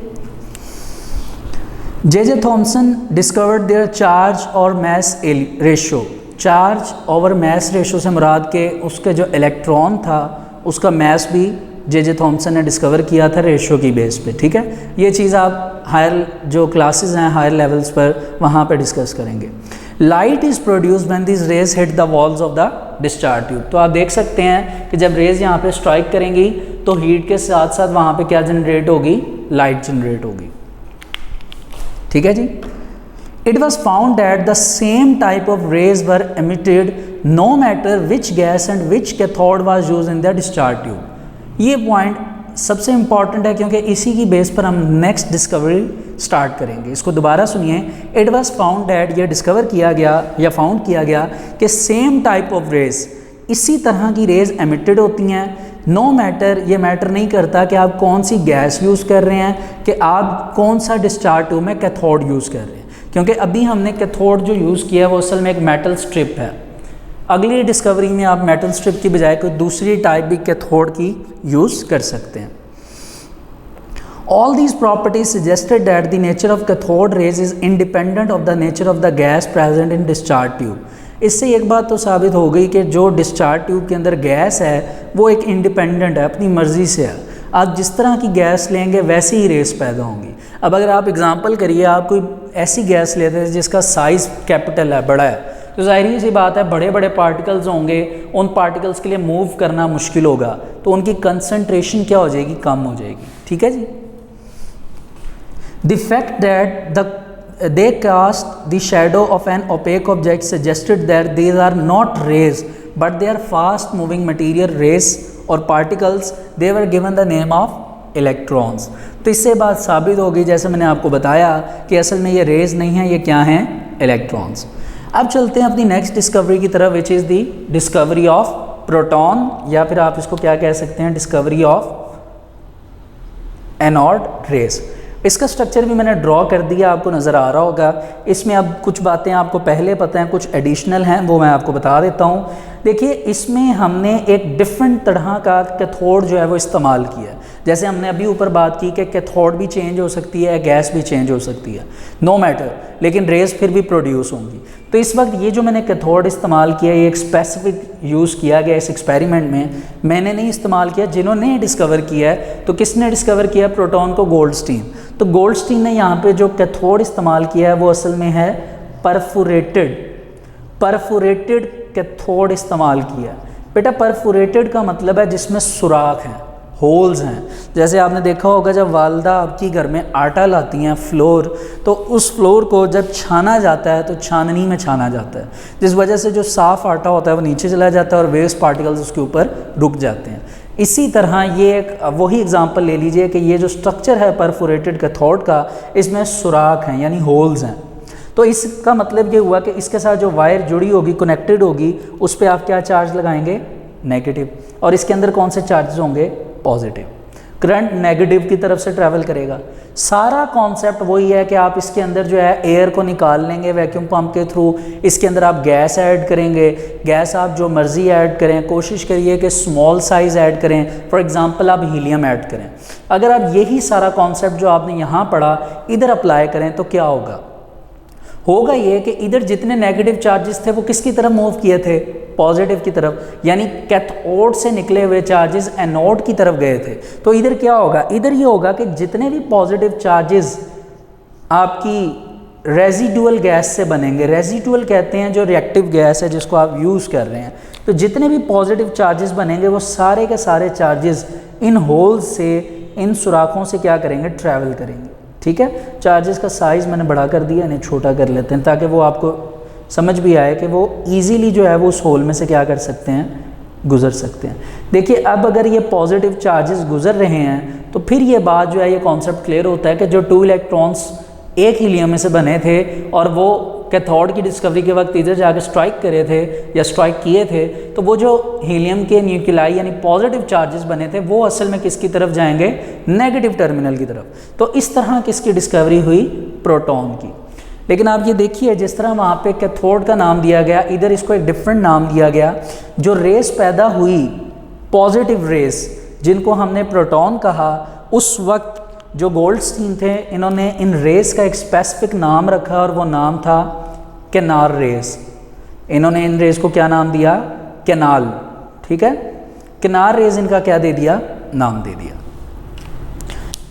J Thomson discovered their charge और mass ratio. Charge over mass ratio से मुराद के उसके जो इलेक्ट्रॉन था उसका मैस भी जे थॉमसन ने डिस्कवर किया था रेशो की बेस पे। ठीक है, ये चीज़ आप हायर जो क्लासेस हैं हायर लेवल्स पर वहाँ पे डिस्कस करेंगे। Light is produced when this rays hit the walls of the discharge tube. तो आप देख सकते हैं कि जब रेज यहाँ पे स्ट्राइक करेंगी तो हीट के साथ साथ वहाँ पे क्या जनरेट होगी, लाइट जनरेट होगी। ठीक है जी। It was found that the same type of rays were emitted no matter which gas and which cathode was used in the discharge tube. ये पॉइंट सबसे इंपॉर्टेंट है क्योंकि इसी की बेस पर हम नेक्स्ट डिस्कवरी स्टार्ट करेंगे। इसको दोबारा सुनिए। इट वाज फाउंड दैट, ये डिस्कवर किया गया या फाउंड किया गया कि सेम टाइप ऑफ रेज, इसी तरह की रेज एमिटेड होती हैं। नो मैटर, ये मैटर नहीं करता कि आप कौन सी गैस यूज़ कर रहे हैं, कि आप कौन सा डिस्चार्ज ट्यूब में कैथोड यूज़ कर रहे हैं, क्योंकि अभी हमने कैथोड जो यूज़ किया है वो असल में एक मेटल स्ट्रिप है। अगली डिस्कवरी में आप मेटल स्ट्रिप की बजाय कोई दूसरी टाइप भी कैथोड की यूज़ कर सकते हैं। All these properties suggested that the nature of cathode rays is independent of the nature of the gas present in discharge tube. इससे एक बात तो साबित हो गई कि जो डिस्चार्ज ट्यूब के अंदर गैस है वो एक इंडिपेंडेंट है, अपनी मर्ज़ी से है। आप जिस तरह की गैस लेंगे वैसी ही रेस पैदा होंगी। अब अगर आप एग्जांपल करिए, आप कोई ऐसी गैस लेते हैं जिसका साइज़ कैपिटल है, बड़ा है, तो ज़ाहिर सी बात है बड़े बड़े पार्टिकल्स होंगे, उन पार्टिकल्स के लिए मूव करना मुश्किल होगा, तो उनकी कंसंट्रेशन क्या हो जाएगी, कम हो जाएगी। ठीक है जी। The fact that they cast the shadow of an opaque object suggested that these are not rays but they are fast moving material rays or particles. They were given the name of electrons. तो इससे बात साबित होगी, जैसे मैंने आपको बताया कि असल में ये रेज नहीं है, ये क्या हैं, इलेक्ट्रॉन्स। अब चलते हैं अपनी नेक्स्ट डिस्कवरी की तरफ, which is the discovery of proton, या फिर आप इसको क्या कह सकते हैं, डिस्कवरी ऑफ एनोड रेज। इसका स्ट्रक्चर भी मैंने ड्रॉ कर दिया, आपको नज़र आ रहा होगा। इसमें अब कुछ बातें आपको पहले पता हैं, कुछ एडिशनल हैं, वो मैं आपको बता देता हूँ। देखिए, इसमें हमने एक डिफरेंट तरह का कैथोड जो है वो इस्तेमाल किया है। जैसे हमने अभी ऊपर बात की कि कैथोड भी चेंज हो सकती है, गैस भी चेंज हो सकती है, नो मैटर, लेकिन रेज फिर भी प्रोड्यूस होंगी। तो इस वक्त ये जो मैंने कैथोड इस्तेमाल किया, ये एक स्पेसिफिक यूज़ किया गया इस एक्सपेरिमेंट में, मैंने नहीं इस्तेमाल किया, जिन्होंने डिस्कवर किया है। तो किसने डिस्कवर किया प्रोटॉन को? गोल्डस्टीन। तो गोल्डस्टीन ने यहाँ पे जो कैथोड इस्तेमाल किया है वो असल में है परफोरेटेड कैथोड इस्तेमाल किया। बेटा, परफोरेटेड का मतलब है जिसमें सुराख हैं, होल्स हैं। जैसे आपने देखा होगा जब वालदा आपकी घर में आटा लाती हैं, फ्लोर, तो उस फ्लोर को जब छाना जाता है तो छाननी में छाना जाता है, जिस वजह से जो साफ़ आटा होता है वो नीचे चला जाता है और वेस्ट पार्टिकल्स उसके ऊपर रुक जाते हैं। इसी तरह ये एक वही एग्जांपल ले लीजिए कि ये जो स्ट्रक्चर है परफोरेटेड कैथोड का, इसमें सुराख हैं यानी होल्स हैं। तो इसका मतलब ये हुआ कि इसके साथ जो वायर जुड़ी होगी, कनेक्टेड होगी, उस पर आप क्या चार्ज लगाएंगे? नेगेटिव। और इसके अंदर कौन से चार्जेस होंगे? पॉजिटिव। करंट नेगेटिव की तरफ से ट्रैवल करेगा। सारा कॉन्सेप्ट वही है कि आप इसके अंदर जो है एयर को निकाल लेंगे वैक्यूम पंप के थ्रू, इसके अंदर आप गैस ऐड करेंगे। गैस आप जो मर्ज़ी ऐड करें, कोशिश करिए कि स्मॉल साइज़ ऐड करें। फॉर एग्जांपल आप हीलियम ऐड करें। अगर आप यही सारा कॉन्सेप्ट जो आपने यहाँ पढ़ा इधर अप्लाई करें तो क्या होगा? होगा ये कि इधर जितने नेगेटिव चार्जेस थे वो किसकी तरफ मूव किए थे? पॉजिटिव की तरफ, यानी कैथोड से निकले हुए चार्जेस एनोड की तरफ गए थे। तो इधर क्या होगा, इधर ये होगा कि जितने भी पॉजिटिव चार्जेस आपकी रेजिडुअल गैस से बनेंगे, रेजिडुअल कहते हैं जो रिएक्टिव गैस है जिसको आप यूज़ कर रहे हैं, तो जितने भी पॉजिटिव चार्जेस बनेंगे वो सारे के सारे चार्जेस इन होल्स से, इन सुराखों से क्या करेंगे, ट्रैवल करेंगे। ठीक है, चार्जेस का साइज़ मैंने बड़ा कर दिया, इन्हें छोटा कर लेते हैं ताकि वो आपको समझ भी आए कि वो ईजीली जो है वो उस होल में से क्या कर सकते हैं, गुजर सकते हैं। देखिए अब अगर ये पॉजिटिव चार्जेस गुजर रहे हैं तो फिर ये बात जो है, ये कॉन्सेप्ट क्लियर होता है कि जो 2 इलेक्ट्रॉन्स एक हीलियम में से बने थे और वो कैथोड की डिस्कवरी के वक्त इधर जाकर स्ट्राइक करे थे या स्ट्राइक किए थे, तो वो जो हीलियम के न्यूक्लियाई यानी पॉजिटिव चार्जेस बने थे वो असल में किसकी तरफ जाएंगे, नेगेटिव टर्मिनल की तरफ। तो इस तरह किसकी डिस्कवरी हुई, प्रोटॉन की। लेकिन आप ये देखिए जिस तरह वहाँ पे कैथोड का नाम दिया गया, इधर इसको एक डिफरेंट नाम दिया गया। जो रेस पैदा हुई, पॉजिटिव रेस जिनको हमने प्रोटॉन कहा, उस वक्त जो गोल्डस्टीन थे इन्होंने इन रेस का एक स्पेसिफिक नाम रखा और वो नाम था केनार रेस। इन्होंने इन रेस को क्या नाम दिया, केनाल। ठीक है, केनार रेस इनका क्या दे दिया, नाम दे दिया।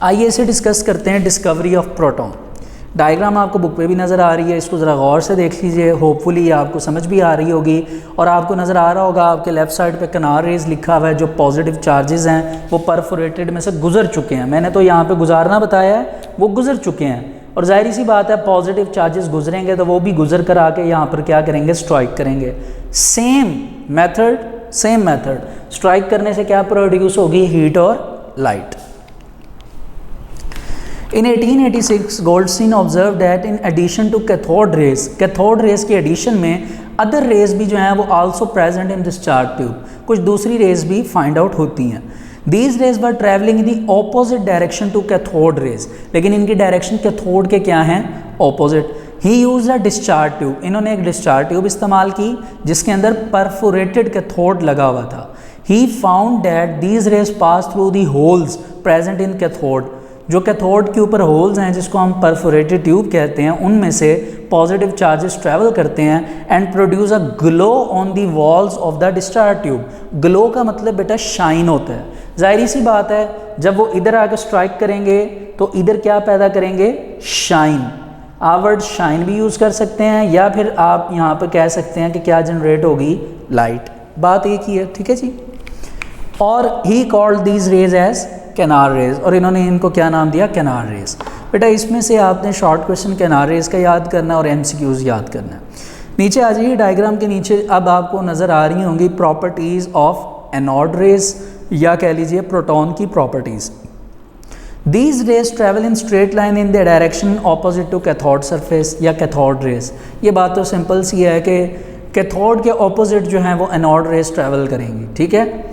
आइए इसे डिस्कस करते हैं, डिस्कवरी ऑफ प्रोटॉन। डायग्राम आपको बुक पे भी नज़र आ रही है, इसको ज़रा गौर से देख लीजिए, होपफुली आपको समझ भी आ रही होगी। और आपको नज़र आ रहा होगा आपके लेफ़्ट साइड पे केनार रेस लिखा हुआ है। जो पॉजिटिव चार्जेस हैं वो परफोरेटेड में से गुजर चुके हैं। मैंने तो यहाँ पे गुजारना बताया है, वो गुजर चुके हैं। और जाहिर सी बात है पॉजिटिव चार्जेस गुजरेंगे तो वो भी गुजर कर आके यहाँ पर क्या करेंगे, स्ट्राइक करेंगे। सेम मेथड स्ट्राइक करने से क्या प्रोड्यूस होगी, हीट और light. In 1886, Goldstein observed that in addition to cathode rays के एडिशन में अदर रेज भी जो हैं वो also present in discharge tube, कुछ दूसरी रेज भी फाइंड आउट होती हैं। These rays were traveling in the opposite direction to cathode rays, लेकिन इनकी डायरेक्शन कैथोड के क्या हैं, opposite. He used a discharge tube, इन्होंने एक डिस्चार्ज ट्यूब इस्तेमाल की जिसके अंदर परफोरेटेड कैथोड लगा हुआ था। He found that these rays pass through the holes present in cathode, जो कैथोड के ऊपर होल्स हैं जिसको हम परफोरेटेड ट्यूब कहते हैं, उनमें से पॉजिटिव चार्जेस ट्रैवल करते हैं and produce a glow on the walls of the discharge tube. Glow का मतलब बेटा शाइन होता है। जाहिर सी बात है जब वो इधर आकर स्ट्राइक करेंगे तो इधर क्या पैदा करेंगे, शाइन। आप वर्ड शाइन भी यूज़ कर सकते हैं या फिर आप यहाँ पर कह सकते हैं कि क्या जनरेट होगी, लाइट। बात एक ही है, ठीक है जी। और he called these rays as canal rays, और इन्होंने इनको क्या नाम दिया, केनार रेज। बेटा इसमें से आपने शॉर्ट क्वेश्चन केनार रेज का याद करना है और एमसीक्यूज याद करना है। नीचे आ जाइए, डायग्राम के नीचे अब आपको नज़र आ रही होंगी प्रॉपर्टीज़ ऑफ एनोड रेज, या कह लीजिए प्रोटॉन की properties. These rays travel in straight line in the direction opposite to cathode surface या कैथोड रेज। ये बात तो सिंपल सी है कि कैथोड के ऑपोजिट जो है वो एनोड रेज ट्रैवल करेंगी, ठीक है।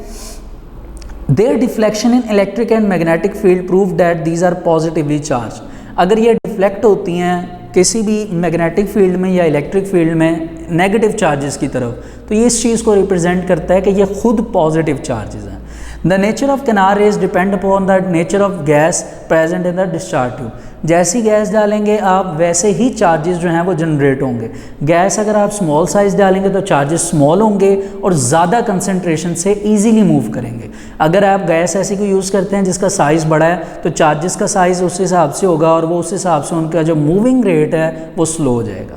Their deflection in electric and magnetic field prove that these are positively charged। अगर ये डिफ्लेक्ट होती हैं किसी भी मैग्नेटिक फील्ड में या इलेक्ट्रिक फील्ड में नेगेटिव चार्जेस की तरफ, तो ये इस चीज़ को रिप्रेजेंट करता है कि ये खुद पॉजिटिव चार्जेस हैं। The nature of canal rays depend upon the nature of gas present in the discharge tube. जैसी गैस डालेंगे आप वैसे ही चार्जेस जो हैं वो जनरेट होंगे। गैस अगर आप स्मॉल साइज़ डालेंगे तो चार्जेस स्मॉल होंगे और ज़्यादा कंसनट्रेशन से इजीली मूव करेंगे। अगर आप गैस ऐसी को यूज़ करते हैं जिसका साइज़ बड़ा है तो चार्जेस का साइज़ उस हिसाब से होगा और वो उस हिसाब से उनका जो मूविंग रेट है वो स्लो हो जाएगा।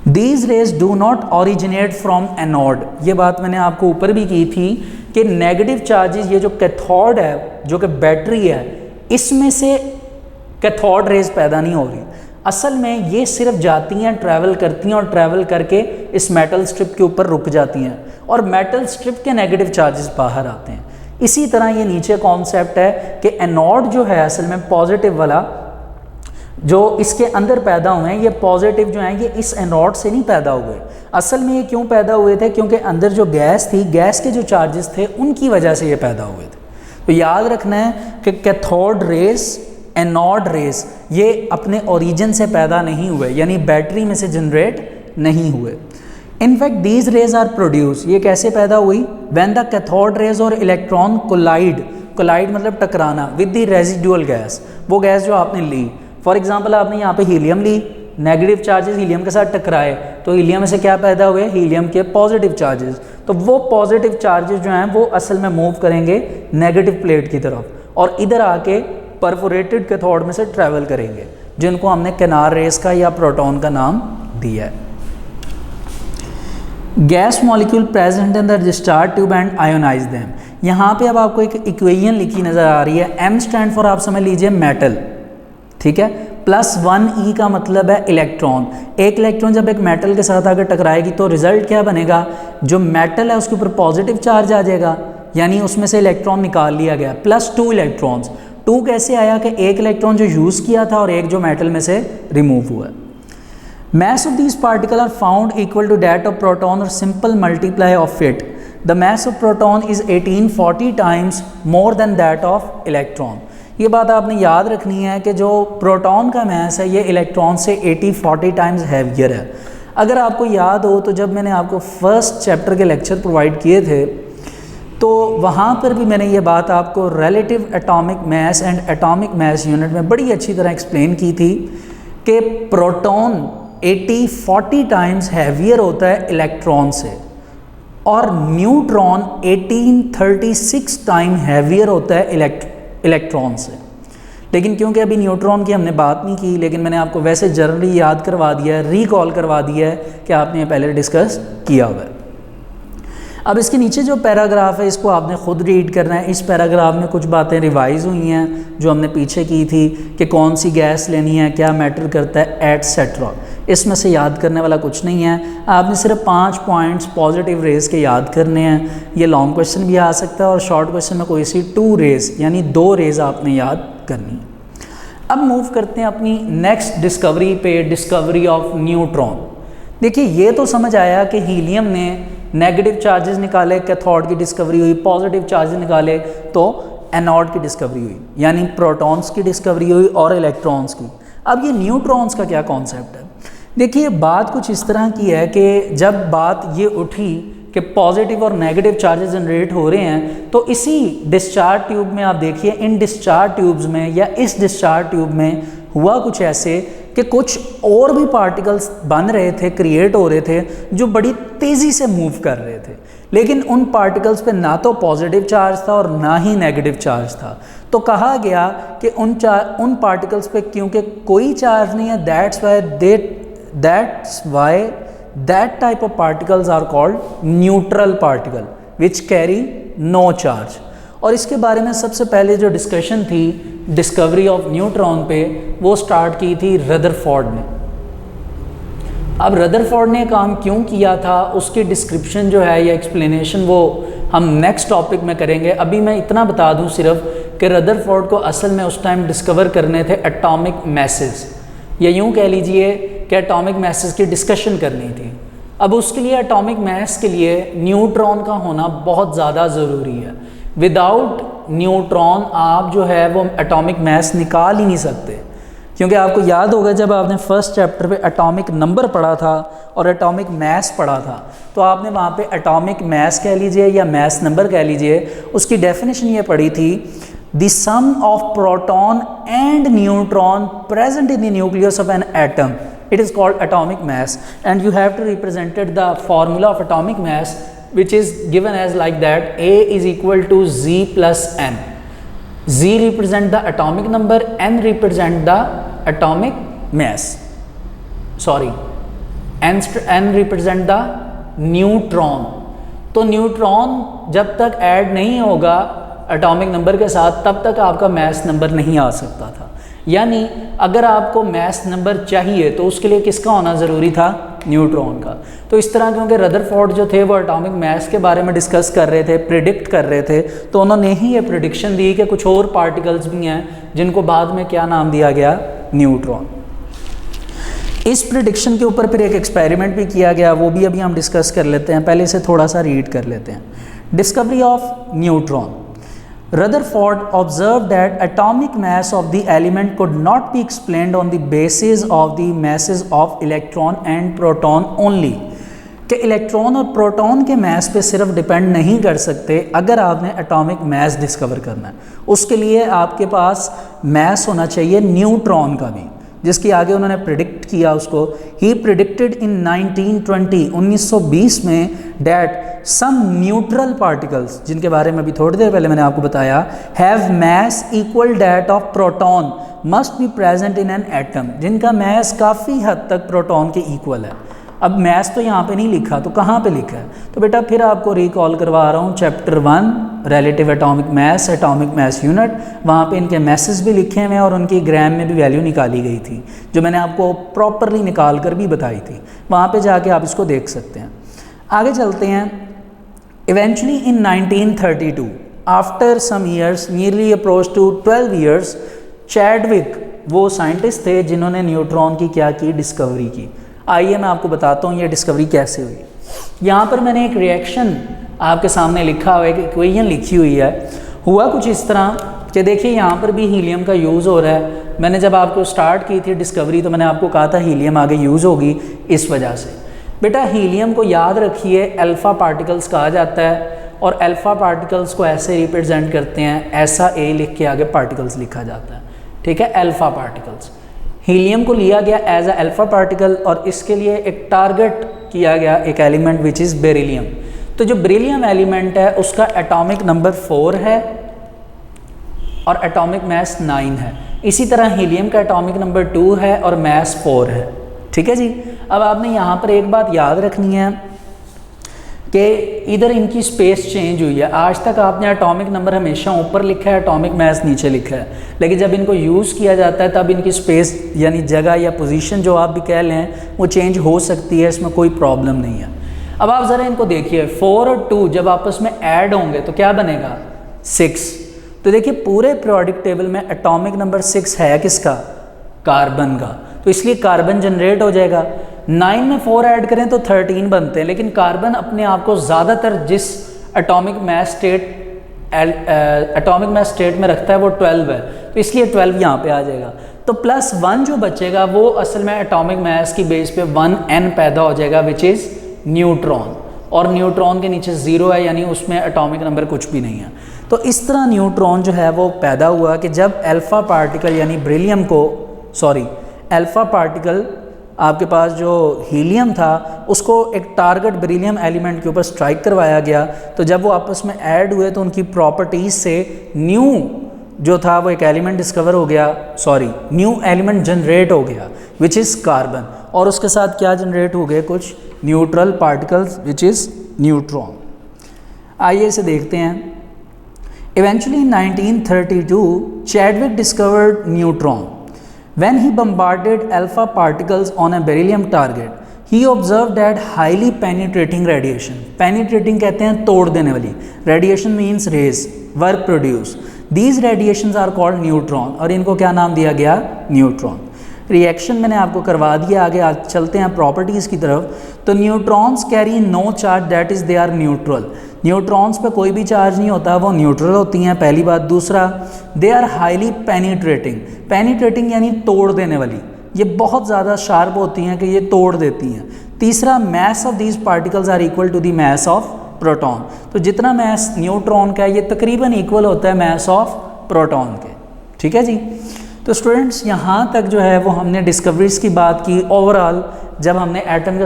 These rays do not originate from anode। ये बात मैंने आपको ऊपर भी की थी कि नेगेटिव चार्जेस, ये जो कैथोड है जो कि बैटरी है, इसमें से कैथोड रेज पैदा नहीं हो रही। असल में ये सिर्फ जाती हैं, ट्रैवल करती हैं और ट्रैवल करके इस मेटल स्ट्रिप के ऊपर रुक जाती हैं और मेटल स्ट्रिप के नेगेटिव चार्जेस बाहर आते हैं। इसी तरह ये नीचे कॉन्सेप्ट है कि एनोड जो है असल में पॉजिटिव वाला जो इसके अंदर पैदा हुए हैं, ये पॉजिटिव जो हैं ये इस एनोड से नहीं पैदा हुए। असल में ये क्यों पैदा हुए थे, क्योंकि अंदर जो गैस थी, गैस के जो चार्जेस थे उनकी वजह से ये पैदा हुए थे। तो याद रखना है कि कैथोड रेस, एनोड रेस ये अपने ओरिजिन से पैदा नहीं हुए, यानी बैटरी में से जनरेट नहीं हुए। In fact these rays are produce, ये कैसे पैदा हुई, व्हेन द कैथोड रेज और इलेक्ट्रॉन कोलाइड मतलब टकराना विद द रेजिडुअल गैस, वो गैस जो आपने ली। फॉर एग्जाम्पल आपने यहाँ पे हीलियम ली, नेगेटिव चार्जेस हीलियम के साथ टकराए तो हीलियम में से क्या पैदा हुए, हीलियम के पॉजिटिव चार्जेस। तो वो पॉजिटिव चार्जेस जो हैं वो असल में मूव करेंगे नेगेटिव प्लेट की तरफ और इधर आके परफोरेटेड कैथोड में से ट्रैवल करेंगे, जिनको हमने कैनार रेस का या प्रोटॉन का नाम दिया है। Gas molecule present in the discharge tube and ionize them. यहाँ पे अब आपको एक इक्वेशन लिखी नज़र आ रही है, एम स्टैंड फॉर आप समझ लीजिए मेटल, ठीक है, +1 ई का मतलब है इलेक्ट्रॉन। एक इलेक्ट्रॉन जब एक मेटल के साथ आकर टकराएगी तो रिजल्ट क्या बनेगा, जो मेटल है उसके ऊपर पॉजिटिव चार्ज आ जाएगा, यानी उसमें से इलेक्ट्रॉन निकाल लिया गया, +2 इलेक्ट्रॉन्स। 2 कैसे आया कि एक इलेक्ट्रॉन जो यूज़ किया था और एक जो मेटल में से रिमूव हुआ। Mass of these particles are found equal to that of proton or simple multiply of it. The mass of proton is 1840 times more than that of electron. ये बात आपने याद रखनी है कि जो प्रोटॉन का मास है ये इलेक्ट्रॉन से 80-40 टाइम्स हैवियर है। अगर आपको याद हो तो जब मैंने आपको फर्स्ट चैप्टर के लेक्चर प्रोवाइड किए थे तो वहाँ पर भी मैंने ये बात आपको relative atomic mass and atomic mass unit में बड़ी अच्छी तरह एक्सप्लेन की थी कि प्रोटॉन 80-40 टाइम्स हैवियर होता है इलेक्ट्रॉन से और न्यूट्रॉन 1836 टाइम हैवियर होता है इलेक्ट्रॉन से। लेकिन क्योंकि अभी न्यूट्रॉन की हमने बात नहीं की, लेकिन मैंने आपको वैसे जनरली याद करवा दिया है, रिकॉल करवा दिया है कि आपने ये पहले डिस्कस किया हुआ है। अब इसके नीचे जो पैराग्राफ है इसको आपने ख़ुद रीड करना है। इस पैराग्राफ में कुछ बातें रिवाइज हुई हैं जो हमने पीछे की थी कि कौन सी गैस लेनी है, क्या मैटर करता है, एटसेट्रा। इसमें से याद करने वाला कुछ नहीं है, आपने सिर्फ 5 पॉइंट्स पॉजिटिव रेस के याद करने हैं। ये लॉन्ग क्वेश्चन भी आ सकता है और शॉर्ट क्वेश्चन में कोई सी 2 रेस यानी 2 रेस आपने याद करनी है। अब मूव करते हैं अपनी नेक्स्ट डिस्कवरी पे, डिस्कवरी ऑफ न्यूट्रॉन। देखिए ये तो समझ आया कि हीलियम ने नेगेटिव चार्जेस निकाले, कैथोड की डिस्कवरी हुई, पॉजिटिव चार्जेस निकाले तो एनोड की डिस्कवरी हुई, यानी प्रोटॉन्स की डिस्कवरी हुई और इलेक्ट्रॉन्स की। अब ये न्यूट्रॉन्स का क्या कॉन्सेप्ट है, देखिए बात कुछ इस तरह की है कि जब बात ये उठी कि पॉजिटिव और नेगेटिव चार्जेस जनरेट हो रहे हैं तो इसी डिस्चार्ज ट्यूब में आप देखिए, इन डिस्चार्ज ट्यूब्स में या इस डिस्चार्ज ट्यूब में हुआ कुछ ऐसे कि कुछ और भी पार्टिकल्स बन रहे थे, क्रिएट हो रहे थे जो बड़ी तेज़ी से मूव कर रहे थे, लेकिन उन पार्टिकल्स पे ना तो पॉजिटिव चार्ज था और ना ही नेगेटिव चार्ज था। तो कहा गया कि उन पार्टिकल्स पे क्योंकि कोई चार्ज नहीं है, that's why that type of particles are called neutral particle which carry no charge। और इसके बारे में सबसे पहले जो डिस्कशन थी डिस्कवरी ऑफ न्यूट्रॉन पे वो स्टार्ट की थी रदरफोर्ड ने। अब रदरफोर्ड ने काम क्यों किया था उसकी डिस्क्रिप्शन जो है या एक्सप्लेनेशन वो हम नेक्स्ट टॉपिक में करेंगे। अभी मैं इतना बता दूं सिर्फ कि रदरफोर्ड को असल में उस टाइम डिस्कवर करने थे एटॉमिक मैसेज, या यूँ कह लीजिए कि एटॉमिक मैसेज की डिस्कशन करनी थी। अब उसके लिए एटॉमिक मैस के लिए न्यूट्रॉन का होना बहुत ज़्यादा ज़रूरी है। विदाउट न्यूट्रॉन आप जो है वो एटॉमिक मैस निकाल ही नहीं सकते, क्योंकि आपको याद होगा जब आपने फर्स्ट चैप्टर पे एटॉमिक नंबर पढ़ा था और एटॉमिक मैस पढ़ा था तो आपने वहाँ पे एटॉमिक मैस कह लीजिए या मैस नंबर कह लीजिए, उसकी डेफिनेशन ये पढ़ी थी, the sum of proton and neutron present in the nucleus of an atom, it is called atomic mass, and you have to represent the formula of atomic mass which is given as like that: A is equal to Z plus N. Z represent the atomic number, N represent the atomic mass, sorry, N represent the neutron। तो neutron जब तक add नहीं होगा atomic number के साथ तब तक आपका मैस नंबर नहीं आ सकता था। यानी अगर आपको मैस नंबर चाहिए तो उसके लिए किसका होना ज़रूरी था, न्यूट्रॉन का। तो इस तरह क्योंकि रदरफोर्ड जो थे वो एटॉमिक मैस के बारे में डिस्कस कर रहे थे, प्रिडिक्ट कर रहे थे, तो उन्होंने ही ये प्रिडिक्शन दी कि कुछ और पार्टिकल्स भी हैं जिनको बाद में क्या नाम दिया गया, न्यूट्रॉन। इस प्रिडिक्शन के ऊपर फिर एक एक्सपेरिमेंट भी किया गया, वो भी अभी हम डिस्कस कर लेते हैं। पहले से थोड़ा सा रीड कर लेते हैं। Discovery of neutron. Rutherford observed that atomic mass of the element could not be explained on the basis of the masses of electron and proton only, कि इलेक्ट्रॉन और प्रोटॉन के मैस पे सिर्फ डिपेंड नहीं कर सकते अगर आपने एटॉमिक मैस डिस्कवर करना है। उसके लिए आपके पास मैस होना चाहिए न्यूट्रॉन का भी, जिसकी आगे उन्होंने प्रिडिक्ट किया उसको। ही प्रिडिक्टेड इन 1920 में डैट सम न्यूट्रल पार्टिकल्स, जिनके बारे में अभी थोड़ी देर पहले मैंने आपको बताया, have mass equal that of proton must be present in an atom, जिनका मैस काफ़ी हद तक प्रोटॉन के इक्वल है। अब मैथ्स तो यहाँ पे नहीं लिखा, तो कहाँ पे लिखा है? तो बेटा फिर आपको रिकॉल करवा रहा हूँ chapter 1 relative atomic mass, atomic mass unit, वहाँ पे इनके मैसेज भी लिखे हुए हैं और उनकी ग्राम में भी वैल्यू निकाली गई थी, जो मैंने आपको प्रॉपरली निकाल कर भी बताई थी। वहाँ पे जाके आप इसको देख सकते हैं। आगे चलते हैं। Eventually in 1932 after some years nearly approach to 12 years, Chadwick वो साइंटिस्ट थे जिन्होंने न्यूट्रॉन की क्या की, डिस्कवरी की। आइए मैं आपको बताता हूँ ये डिस्कवरी कैसे हुई। यहाँ पर मैंने एक रिएक्शन आपके सामने लिखा हुआ है, एक इक्वेशन लिखी हुई है। हुआ कुछ इस तरह कि देखिए यहाँ पर भी हीलियम का यूज़ हो रहा है। मैंने जब आपको स्टार्ट की थी डिस्कवरी तो मैंने आपको कहा था हीलियम आगे यूज़ होगी इस वजह से। बेटा हीलियम को याद रखिए अल्फ़ा पार्टिकल्स कहा जाता है और अल्फ़ा पार्टिकल्स को ऐसे रिप्रेजेंट करते हैं, ऐसा ए लिख के आगे पार्टिकल्स लिखा जाता है, ठीक है, अल्फ़ा पार्टिकल्स। हीलियम को लिया गया एज अ अल्फ़ा पार्टिकल और इसके लिए एक टारगेट किया गया एक एलिमेंट विच इज़ बेरिलियम। तो जो बेरिलियम एलिमेंट है उसका एटॉमिक नंबर 4 है और एटॉमिक मैस 9 है। इसी तरह हीलियम का एटॉमिक नंबर 2 है और मैस 4 है, ठीक है जी। अब आपने यहाँ पर एक बात याद रखनी है कि इधर इनकी स्पेस चेंज हुई है। आज तक आपने एटॉमिक नंबर हमेशा ऊपर लिखा है, एटॉमिक मैस नीचे लिखा है, लेकिन जब इनको यूज़ किया जाता है तब इनकी स्पेस यानी जगह या पोजीशन जो आप भी कह लें वो चेंज हो सकती है, इसमें कोई प्रॉब्लम नहीं है। अब आप ज़रा इनको देखिए, 4 और 2 जब आपस में ऐड होंगे तो क्या बनेगा, 6। तो देखिए पूरे पीरियोडिक टेबल में एटॉमिक नंबर 6 है किसका, कार्बन का, तो इसलिए कार्बन जनरेट हो जाएगा। 9 में 4 ऐड करें तो 13 बनते हैं, लेकिन कार्बन अपने आप को ज़्यादातर जिस एटॉमिक मैस स्टेट में रखता है वो 12 है, तो इसलिए 12 यहाँ पे आ जाएगा। तो +1 जो बचेगा वो असल में एटॉमिक मैस की बेस पे 1n पैदा हो जाएगा विच इज़ न्यूट्रॉन, और न्यूट्रॉन के नीचे 0 है यानी उसमें एटॉमिक नंबर कुछ भी नहीं है। तो इस तरह न्यूट्रॉन जो है वो पैदा हुआ कि जब अल्फ़ा पार्टिकल यानी बेरिलियम को अल्फ़ा पार्टिकल आपके पास जो हीलियम था उसको एक टारगेट बेरिलियम एलिमेंट के ऊपर स्ट्राइक करवाया गया, तो जब वो आपस में ऐड हुए तो उनकी प्रॉपर्टीज़ से न्यू जो था वो एक एलिमेंट डिस्कवर हो गया, न्यू एलिमेंट जनरेट हो गया विच इज़ कार्बन, और उसके साथ क्या जनरेट हो गए, कुछ neutral particles which is neutron. आइए इसे देखते हैं। Eventually in 1932 Chadwick discovered neutron. When he bombarded alpha particles on a beryllium target, he observed that highly penetrating radiation, penetrating कहते हैं तोड़ देने वाली, radiation means rays, were produced. These radiations are called neutron, और इनको क्या नाम दिया गया, न्यूट्रॉन। रिएक्शन मैंने आपको करवा दिया, आगे चलते हैं प्रॉपर्टीज़ की तरफ। तो neutrons carry no charge, that is they are neutral. Neutrons पे कोई भी चार्ज नहीं होता, वो न्यूट्रल होती हैं, पहली बात। दूसरा, they are highly penetrating, penetrating यानी तोड़ देने वाली, ये बहुत ज़्यादा शार्प होती हैं कि ये तोड़ देती हैं। तीसरा, mass of these particles are equal to the mass of proton, तो जितना मैस न्यूट्रॉन का है ये तकरीबन इक्वल होता है मैस ऑफ प्रोटॉन के, ठीक है जी। तो स्टूडेंट्स यहाँ तक जो है वो हमने डिस्कवरीज की बात की। ओवरऑल जब हमने एटम के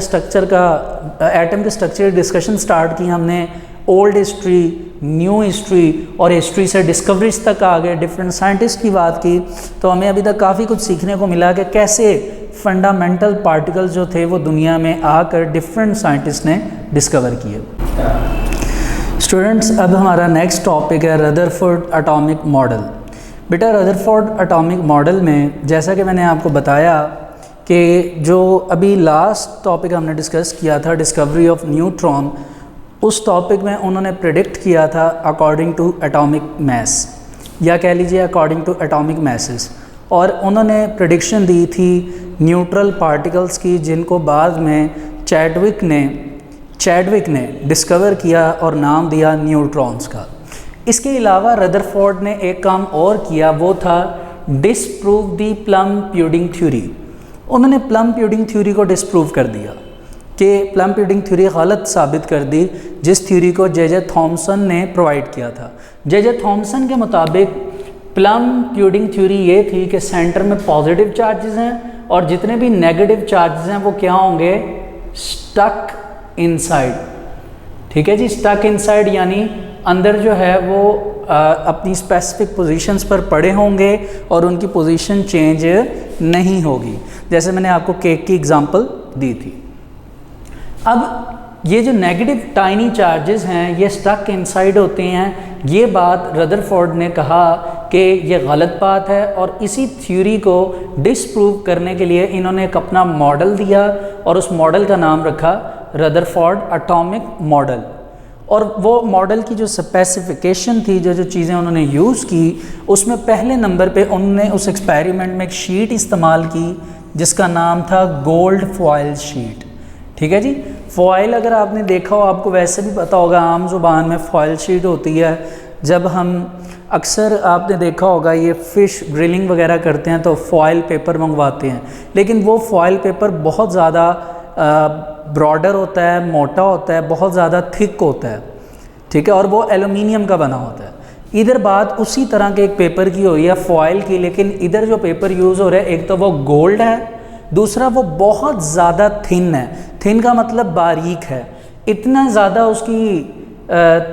स्ट्रक्चर डिस्कशन स्टार्ट की, हमने ओल्ड हिस्ट्री, न्यू हिस्ट्री और हिस्ट्री से डिस्कवरीज तक आ गए, डिफरेंट साइंटिस्ट की बात की, तो हमें अभी तक काफ़ी कुछ सीखने को मिला कि कैसे फंडामेंटल पार्टिकल्स जो थे वो दुनिया में आकर डिफरेंट साइंटिस्ट ने डिस्कवर किए। स्टूडेंट्स अब हमारा नेक्स्ट टॉपिक है रदरफोर्ड एटॉमिक मॉडल। बेटा रदरफोर्ड एटॉमिक मॉडल में जैसा कि मैंने आपको बताया कि जो अभी लास्ट टॉपिक हमने डिस्कस किया था डिस्कवरी ऑफ न्यूट्रॉन, उस टॉपिक में उन्होंने प्रेडिक्ट किया था अकॉर्डिंग टू एटॉमिक मैस, या कह लीजिए अकॉर्डिंग टू एटॉमिक मैसेस, और उन्होंने प्रेडिक्शन दी थी न्यूट्रल पार्टिकल्स की, जिनको बाद में चैडविक ने डिस्कवर किया और नाम दिया न्यूट्रॉन्स का। इसके अलावा रदरफोर्ड ने एक काम और किया, वो था डिसप्रूव दी प्लम प्यूडिंग थ्योरी। उन्होंने प्लम प्यूडिंग थ्योरी को डिसप्रूव कर दिया कि प्लम प्यूडिंग थ्योरी गलत साबित कर दी, जिस थ्योरी को जे थॉमसन ने प्रोवाइड किया था। जे थॉमसन के मुताबिक प्लम प्यूडिंग थ्योरी ये थी कि सेंटर में पॉजिटिव चार्जेस हैं और जितने भी नेगेटिव चार्जेस हैं वो क्या होंगे, स्टक इनसाइड। ठीक है जी। स्टक इनसाइड यानी अंदर जो है वो अपनी स्पेसिफिक पोजीशंस पर पड़े होंगे और उनकी पोजीशन चेंज नहीं होगी, जैसे मैंने आपको केक की एग्जांपल दी थी। अब ये जो नेगेटिव टाइनी चार्जेस हैं ये स्टक इनसाइड होते हैं, ये बात रदरफोर्ड ने कहा कि ये गलत बात है, और इसी थ्योरी को डिसप्रूव करने के लिए इन्होंने एक अपना मॉडल दिया और उस मॉडल का नाम रखा रदरफोर्ड एटॉमिक मॉडल। और वो मॉडल की जो स्पेसिफिकेशन थी, जो चीज़ें उन्होंने यूज़ की, उसमें पहले नंबर पे उन्होंने उस एक्सपेरिमेंट में एक शीट इस्तेमाल की जिसका नाम था गोल्ड फॉयल शीट। ठीक है जी। फॉयल अगर आपने देखा हो, आपको वैसे भी पता होगा, आम ज़ुबान में फॉयल शीट होती है। जब हम अक्सर आपने देखा होगा ये फ़िश ग्रिलिंग वगैरह करते हैं तो फॉयल पेपर मंगवाते हैं, लेकिन वो फॉयल पेपर बहुत ज़्यादा ब्रॉडर होता है, मोटा होता है, बहुत ज़्यादा थिक होता है। ठीक है, और वो एलुमिनियम का बना होता है। इधर बात उसी तरह के एक पेपर की हो रही है, फॉयल की, लेकिन इधर जो पेपर यूज़ हो रहा है एक तो वो गोल्ड है, दूसरा वो बहुत ज़्यादा थिन है। थिन का मतलब बारीक है, इतना ज़्यादा उसकी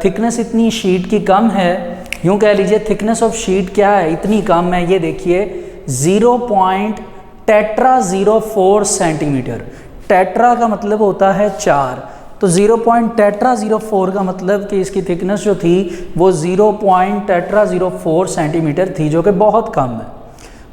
थिकनेस इतनी शीट की कम है, यूँ कह लीजिए थिकनेस ऑफ शीट क्या है, इतनी कम है। ये देखिए 0.tetra04 सेंटीमीटर। टेट्रा का मतलब होता है 4, तो 0.tetra04 का मतलब कि इसकी थिकनेस जो थी वो 0.tetra04 सेंटीमीटर थी, जो कि बहुत कम है।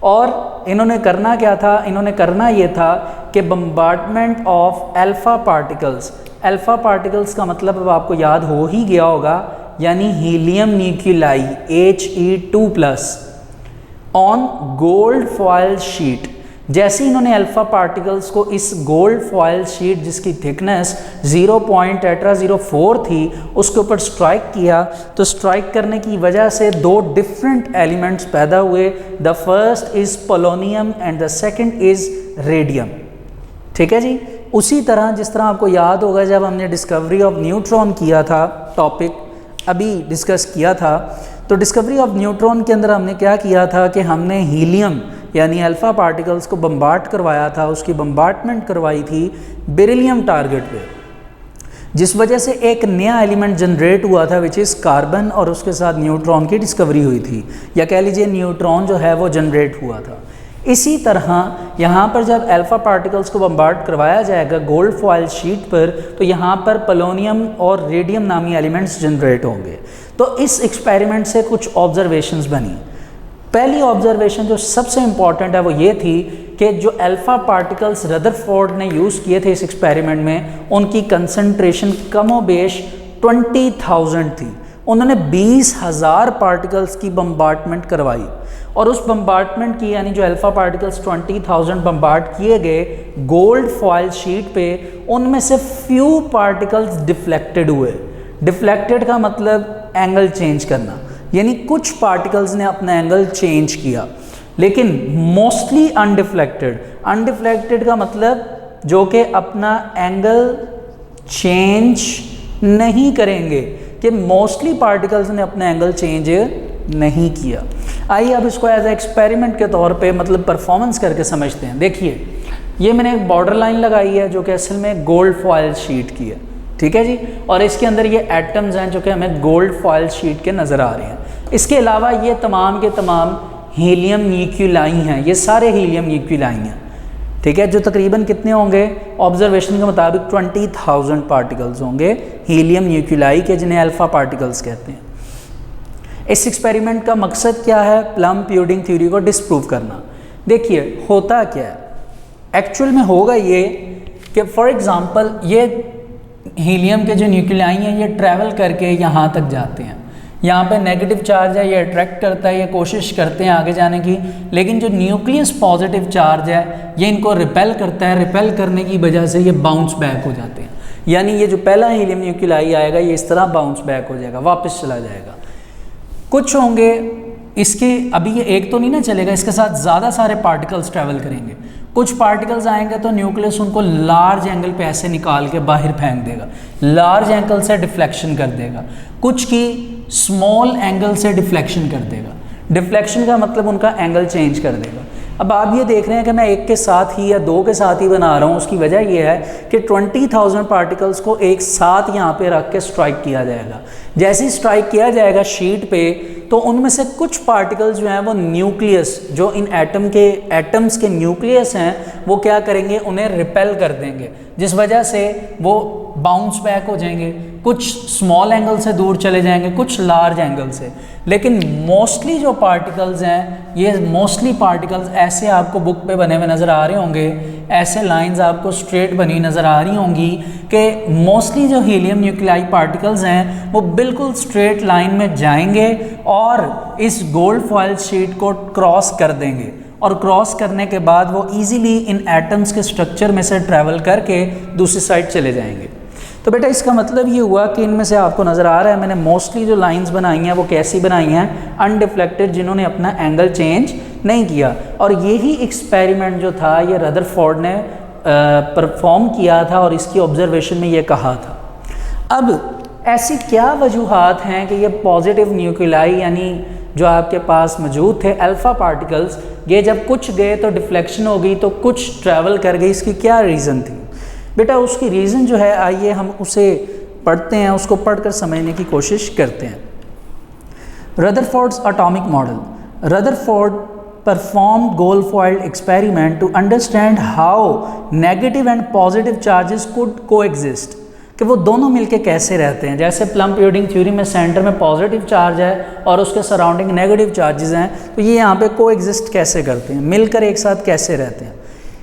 और इन्होंने करना क्या था, इन्होंने करना ये था कि bombardment of alpha particles, alpha particles का मतलब अब आपको याद हो ही गया होगा, यानी helium nuclei He2+ on gold foil sheet. जैसे इन्होंने अल्फ़ा पार्टिकल्स को इस गोल्ड फॉयल शीट जिसकी थिकनेस 0.tetra04 थी उसके ऊपर स्ट्राइक किया, तो स्ट्राइक करने की वजह से दो डिफरेंट एलिमेंट्स पैदा हुए। The first is polonium and the second is radium. ठीक है जी। उसी तरह जिस तरह आपको याद होगा जब हमने डिस्कवरी ऑफ न्यूट्रॉन किया था, टॉपिक अभी डिस्कस किया था, तो डिस्कवरी ऑफ न्यूट्रॉन के अंदर हमने क्या किया था कि हमने हीलियम यानी अल्फ़ा पार्टिकल्स को बम्बार्ड करवाया था, उसकी बम्बार्डमेंट करवाई थी बेरिलियम टारगेट पे, जिस वजह से एक नया एलिमेंट जनरेट हुआ था विच इज़ कार्बन, और उसके साथ न्यूट्रॉन की डिस्कवरी हुई थी, या कह लीजिए न्यूट्रॉन जो है वो जनरेट हुआ था। इसी तरह यहाँ पर जब अल्फ़ा पार्टिकल्स को बम्बार्ड करवाया जाएगा गोल्ड फॉयल शीट पर, तो यहाँ पर पोलोनियम और रेडियम नामी एलिमेंट्स जनरेट होंगे। तो इस एक्सपेरिमेंट से कुछ ऑब्जर्वेशंस बनी। पहली ऑब्जर्वेशन जो सबसे इम्पॉर्टेंट है वो ये थी कि जो अल्फ़ा पार्टिकल्स रदरफोर्ड ने यूज़ किए थे इस एक्सपेरिमेंट में, उनकी कंसंट्रेशन कमोबेश 20,000 थी। उन्होंने 20,000 पार्टिकल्स की बम्बार्डमेंट करवाई, और उस बम्बार्डमेंट की यानी जो अल्फ़ा पार्टिकल्स 20,000 बम्बार्ड किए गए गोल्ड फॉयल शीट पे, उनमें से फ्यू पार्टिकल्स डिफ्लेक्टेड हुए। डिफ्लेक्टेड का मतलब एंगल चेंज करना, यानी कुछ पार्टिकल्स ने अपना एंगल चेंज किया, लेकिन मोस्टली अनडिफ्लेक्टेड। अनडिफ्लेक्टेड का मतलब जो कि अपना एंगल चेंज नहीं करेंगे, कि मोस्टली पार्टिकल्स ने अपना एंगल चेंज नहीं किया। आइए अब इसको एज ए एक्सपेरिमेंट के तौर पे मतलब परफॉर्मेंस करके समझते हैं। देखिए ये मैंने एक बॉर्डर लाइन लगाई है जो कि असल में गोल्ड फॉयल शीट की है। ठीक है जी, और इसके अंदर ये एटम्स हैं जो कि हमें गोल्ड फॉयल शीट के नज़र आ रहे हैं। इसके अलावा ये तमाम के तमाम हीलियम न्यूक्लियाई हैं, ये सारे हीलियम न्यूक्लियाई हैं। ठीक है, जो तकरीबन कितने होंगे, ऑब्जर्वेशन के मुताबिक 20,000 पार्टिकल्स होंगे हीलियम न्यूक्लियाई के, जिन्हें अल्फ़ा पार्टिकल्स कहते हैं। इस एक्सपेरिमेंट का मकसद क्या है, प्लम प्यूडिंग थ्योरी को डिसप्रूव करना। देखिए होता क्या है, एक्चुअल में होगा ये कि फॉर एग्ज़ाम्पल ये हीलियम के जो न्यूक्लियाई हैं ये ट्रैवल करके यहाँ तक जाते हैं, यहाँ पे नेगेटिव चार्ज है, ये अट्रैक्ट करता है, ये कोशिश करते हैं आगे जाने की, लेकिन जो न्यूक्लियस पॉजिटिव चार्ज है ये इनको रिपेल करता है, रिपेल करने की वजह से ये बाउंस बैक हो जाते हैं। यानी ये जो पहला हीलियम न्यूक्लियाई आएगा ये इस तरह बाउंस बैक हो जाएगा, वापस चला जाएगा। कुछ होंगे इसके, अभी ये एक तो नहीं ना चलेगा, इसके साथ ज़्यादा सारे पार्टिकल्स ट्रैवल करेंगे। कुछ पार्टिकल्स आएंगे तो न्यूक्लियस उनको लार्ज एंगल पे ऐसे निकाल के बाहर फेंक देगा, लार्ज एंगल से डिफ्लेक्शन कर देगा, कुछ की स्मॉल एंगल से डिफ्लेक्शन कर देगा। डिफ्लेक्शन का मतलब उनका एंगल चेंज कर देगा। अब आप ये देख रहे हैं कि मैं एक के साथ ही या दो के साथ ही बना रहा हूँ, उसकी वजह ये है कि 20,000 पार्टिकल्स को एक साथ यहाँ पे रख के स्ट्राइक किया जाएगा। जैसे ही स्ट्राइक किया जाएगा शीट पे, तो उनमें से कुछ पार्टिकल्स जो हैं वो न्यूक्लियस, जो इन एटम्स के न्यूक्लियस हैं, वो क्या करेंगे, उन्हें रिपेल कर देंगे, जिस वजह से वो बाउंस बैक हो जाएंगे, कुछ स्मॉल एंगल से दूर चले जाएंगे, कुछ लार्ज एंगल से। लेकिन मोस्टली जो पार्टिकल्स हैं, ये मोस्टली पार्टिकल्स ऐसे आपको बुक पे बने हुए नज़र आ रहे होंगे, ऐसे लाइंस आपको स्ट्रेट बनी नज़र आ रही होंगी कि मोस्टली जो हीलियम न्यूक्लियाई पार्टिकल्स हैं वो बिल्कुल स्ट्रेट लाइन में जाएंगे और इस गोल्ड फॉयल शीट को क्रॉस कर देंगे, और क्रॉस करने के बाद वो इजीली इन एटम्स के स्ट्रक्चर में से ट्रैवल करके दूसरी साइड चले जाएंगे। तो बेटा इसका मतलब ये हुआ कि इनमें से आपको नज़र आ रहा है, मैंने मोस्टली जो लाइंस बनाई हैं वो कैसी बनाई हैं, अनडिफ्लेक्टेड, जिन्होंने अपना एंगल चेंज नहीं किया। और यही एक्सपेरिमेंट जो था ये रदरफोर्ड ने परफॉर्म किया था और इसकी ऑब्जर्वेशन में ये कहा था। अब ऐसी क्या वजूहात हैं कि ये पॉजिटिव न्यूक्लियाई यानी जो आपके पास मौजूद थे अल्फ़ा पार्टिकल्स, ये जब कुछ गए तो डिफ्लेक्शन हो गई, तो कुछ ट्रैवल कर गई, इसकी क्या रीज़न थी? बेटा उसकी रीज़न जो है, आइए हम उसे पढ़ते हैं, उसको पढ़कर समझने की कोशिश करते हैं। Rutherford's atomic model. Rutherford performed gold foiled experiment to understand how negative and positive charges could coexist, कि वो दोनों मिलके कैसे रहते हैं। जैसे प्लम पुडिंग थ्योरी में सेंटर में पॉजिटिव चार्ज है और उसके सराउंडिंग नेगेटिव चार्जेस हैं, तो ये यहाँ पे कोएग्जिस्ट कैसे करते हैं, मिलकर एक साथ कैसे रहते हैं।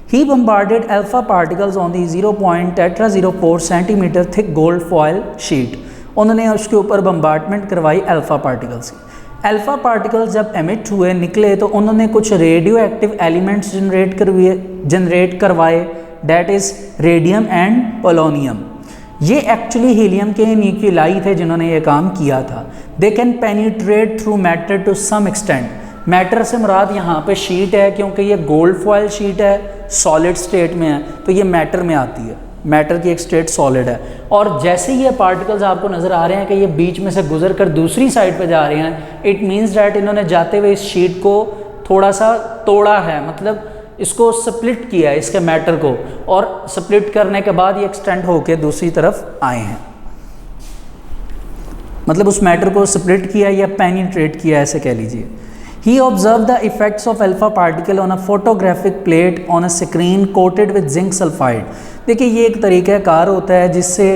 He bombarded alpha particles on the 0.04 centimeter thick gold foil sheet. उन्होंने उसके ऊपर बम्बार्डमेंट करवाई अल्फ़ा पार्टिकल्स की। अल्फ़ा पार्टिकल्स जब एमिट हुए, निकले, तो उन्होंने कुछ रेडियो एक्टिव एलिमेंट्स जनरेट करवाए, that is radium and polonium. ये एक्चुअली हीलियम के न्यूक्लियाई थे जिन्होंने ये काम किया था। They can penetrate through matter to some extent. Matter से मुराद यहाँ पे शीट है, क्योंकि ये गोल्ड फॉयल शीट है, सॉलिड स्टेट में है, तो ये मैटर में आती है, मैटर की एक स्टेट सॉलिड है। और जैसे ये पार्टिकल्स आपको नज़र आ रहे हैं कि ये बीच में से गुजर कर दूसरी साइड पे जा रहे हैं, इट मीन्स डैट इन्होंने जाते हुए इस शीट को थोड़ा सा तोड़ा है, मतलब इसको स्प्लिट किया है, इसके मैटर को, और स्प्लिट करने के बाद ये एक्सटेंड होकर दूसरी तरफ आए हैं, मतलब उस मैटर को स्प्लिट किया या पेनिट्रेट किया, ऐसे कह लीजिए। He observed the effects of alpha particle on a photographic plate on a screen coated with zinc sulfide। देखिए ये एक तरीक़ा कार होता है जिससे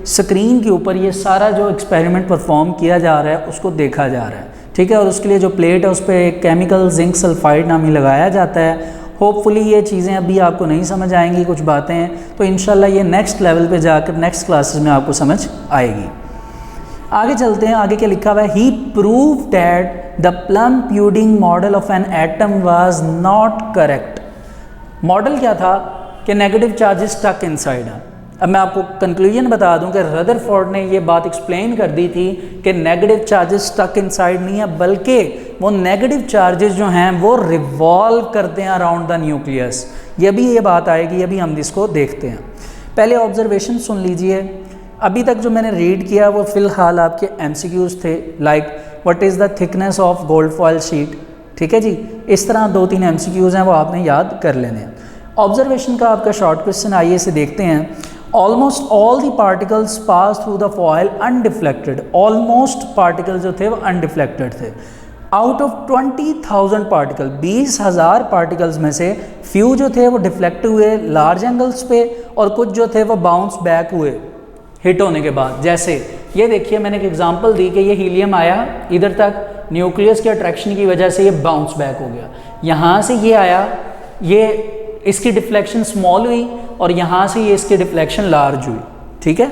स्क्रीन के ऊपर ये सारा जो एक्सपेरिमेंट परफॉर्म किया जा रहा है उसको देखा जा रहा है, ठीक है। और उसके लिए जो प्लेट है उस पर एक केमिकल जिंक सल्फाइड नामी लगाया जाता है। होपफुली ये चीज़ें अभी आपको नहीं समझ आएंगी, कुछ बातें, तो इंशाल्लाह ये नेक्स्ट लेवल पे जाकर नेक्स्ट क्लासेस में आपको समझ आएगी। आगे चलते हैं, आगे क्या लिखा हुआ है। He prove that the plum pudding model of an atom was not correct. Model क्या था कि नेगेटिव चार्जेस स्टक इनसाइड है। अब मैं आपको कंक्लूजन बता दूं कि रदरफोर्ड ने ये बात एक्सप्लेन कर दी थी कि नेगेटिव चार्जेस स्टक इनसाइड नहीं है, बल्कि वो नेगेटिव चार्जेस जो हैं वो रिवॉल्व करते हैं अराउंड द न्यूक्लियस। ये भी ये बात आएगी, अभी हम इसको देखते हैं। पहले ऑब्जर्वेशन सुन लीजिए। अभी तक जो मैंने रीड किया वो फ़िलहाल आपके MCQs थे, like what is the thickness of gold foil sheet, ठीक है जी। इस तरह 2-3 MCQs हैं, वो आपने याद कर लेने हैं। ऑब्जर्वेशन का आपका शॉर्ट क्वेश्चन आइए इसे देखते हैं। Almost all the particles pass through the foil undeflected. Almost particle जो थे वो अनडिफ्लेक्टेड थे। आउट ऑफ 20,000 पार्टिकल, 20,000 पार्टिकल्स में से फ्यू जो थे वो डिफ्लेक्ट हुए लार्ज एंगल्स पे, और कुछ जो थे वो बाउंस बैक हुए हिट होने के बाद। जैसे ये देखिए, मैंने एक एग्जांपल दी कि ये हीलियम आया इधर तक, न्यूक्लियस के अट्रैक्शन की वजह से ये बाउंस बैक हो गया। यहाँ से ये आया, ये इसकी डिफ्लेक्शन स्मॉल हुई, और यहाँ से ये इसकी डिफ्लेक्शन लार्ज हुई, ठीक है।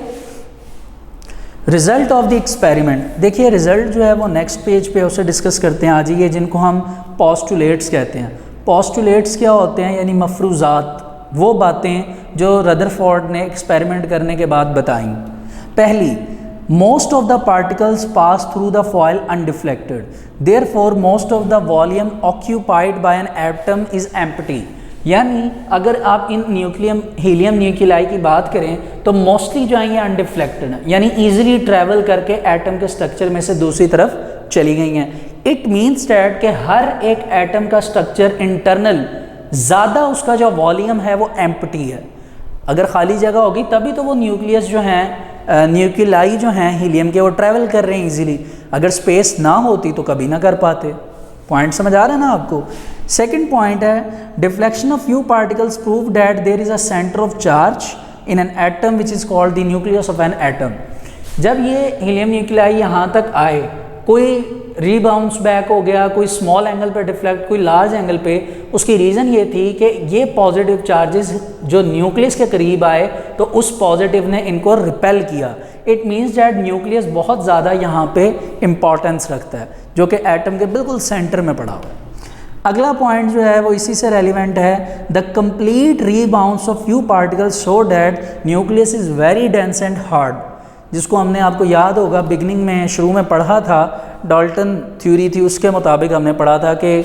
रिजल्ट ऑफ द एक्सपेरिमेंट, देखिए रिजल्ट जो है वो नेक्स्ट पेज पे उसे डिस्कस करते हैं। आज ये जिनको हम पोस्टुलेट्स कहते हैं। पोस्टुलेट्स क्या होते हैं, यानी मफरूज़ात, वो बातें जो रदरफोर्ड ने एक्सपेरिमेंट करने के बाद बताई। पहली, most of the particles pass through the foil undeflected, therefore most of the volume occupied by N atom is empty. यानी अगर आप इन हीलियम न्यूक्लियाई की बात करें तो मोस्टली जो है ये अनडिफ्लेक्टेड है, यानी ईजिली ट्रैवल करके एटम के स्ट्रक्चर में से दूसरी तरफ चली गई हैं। इट मीन्स डैट कि हर एक एटम का स्ट्रक्चर इंटरनल ज़्यादा उसका जो वॉल्यूम है वो एम्प्टी है। अगर खाली जगह होगी तभी तो वो न्यूक्लियस जो हैं न्यूक्लियाई जो हैं हीलियम के वो ट्रैवल कर रहे हैं इजीली। अगर स्पेस ना होती तो कभी ना कर पाते। पॉइंट समझ आ रहा है ना आपको। सेकंड पॉइंट है deflection of few particles prove that there is a centre of charge in an atom which is called the nucleus of an atom. जब ये हीलियम न्यूक्लियाई यहाँ तक आए, कोई रीबाउंस बैक हो गया, कोई स्मॉल एंगल पे डिफ्लेक्ट, कोई लार्ज एंगल पे, उसकी रीज़न ये थी कि ये पॉजिटिव चार्जेस जो न्यूक्लियस के करीब आए तो उस पॉजिटिव ने इनको रिपेल किया। इट मीन्स डैट न्यूक्लियस बहुत ज़्यादा यहाँ पे इम्पॉर्टेंस रखता है, जो कि एटम के बिल्कुल सेंटर में पड़ा हुआ है। अगला पॉइंट जो है वो इसी से रेलिवेंट है, the complete rebounce of few particles show that nucleus is very dense and hard, जिसको हमने आपको याद होगा बिगनिंग में शुरू में पढ़ा था, डाल्टन थ्योरी थी, उसके मुताबिक हमने पढ़ा था कि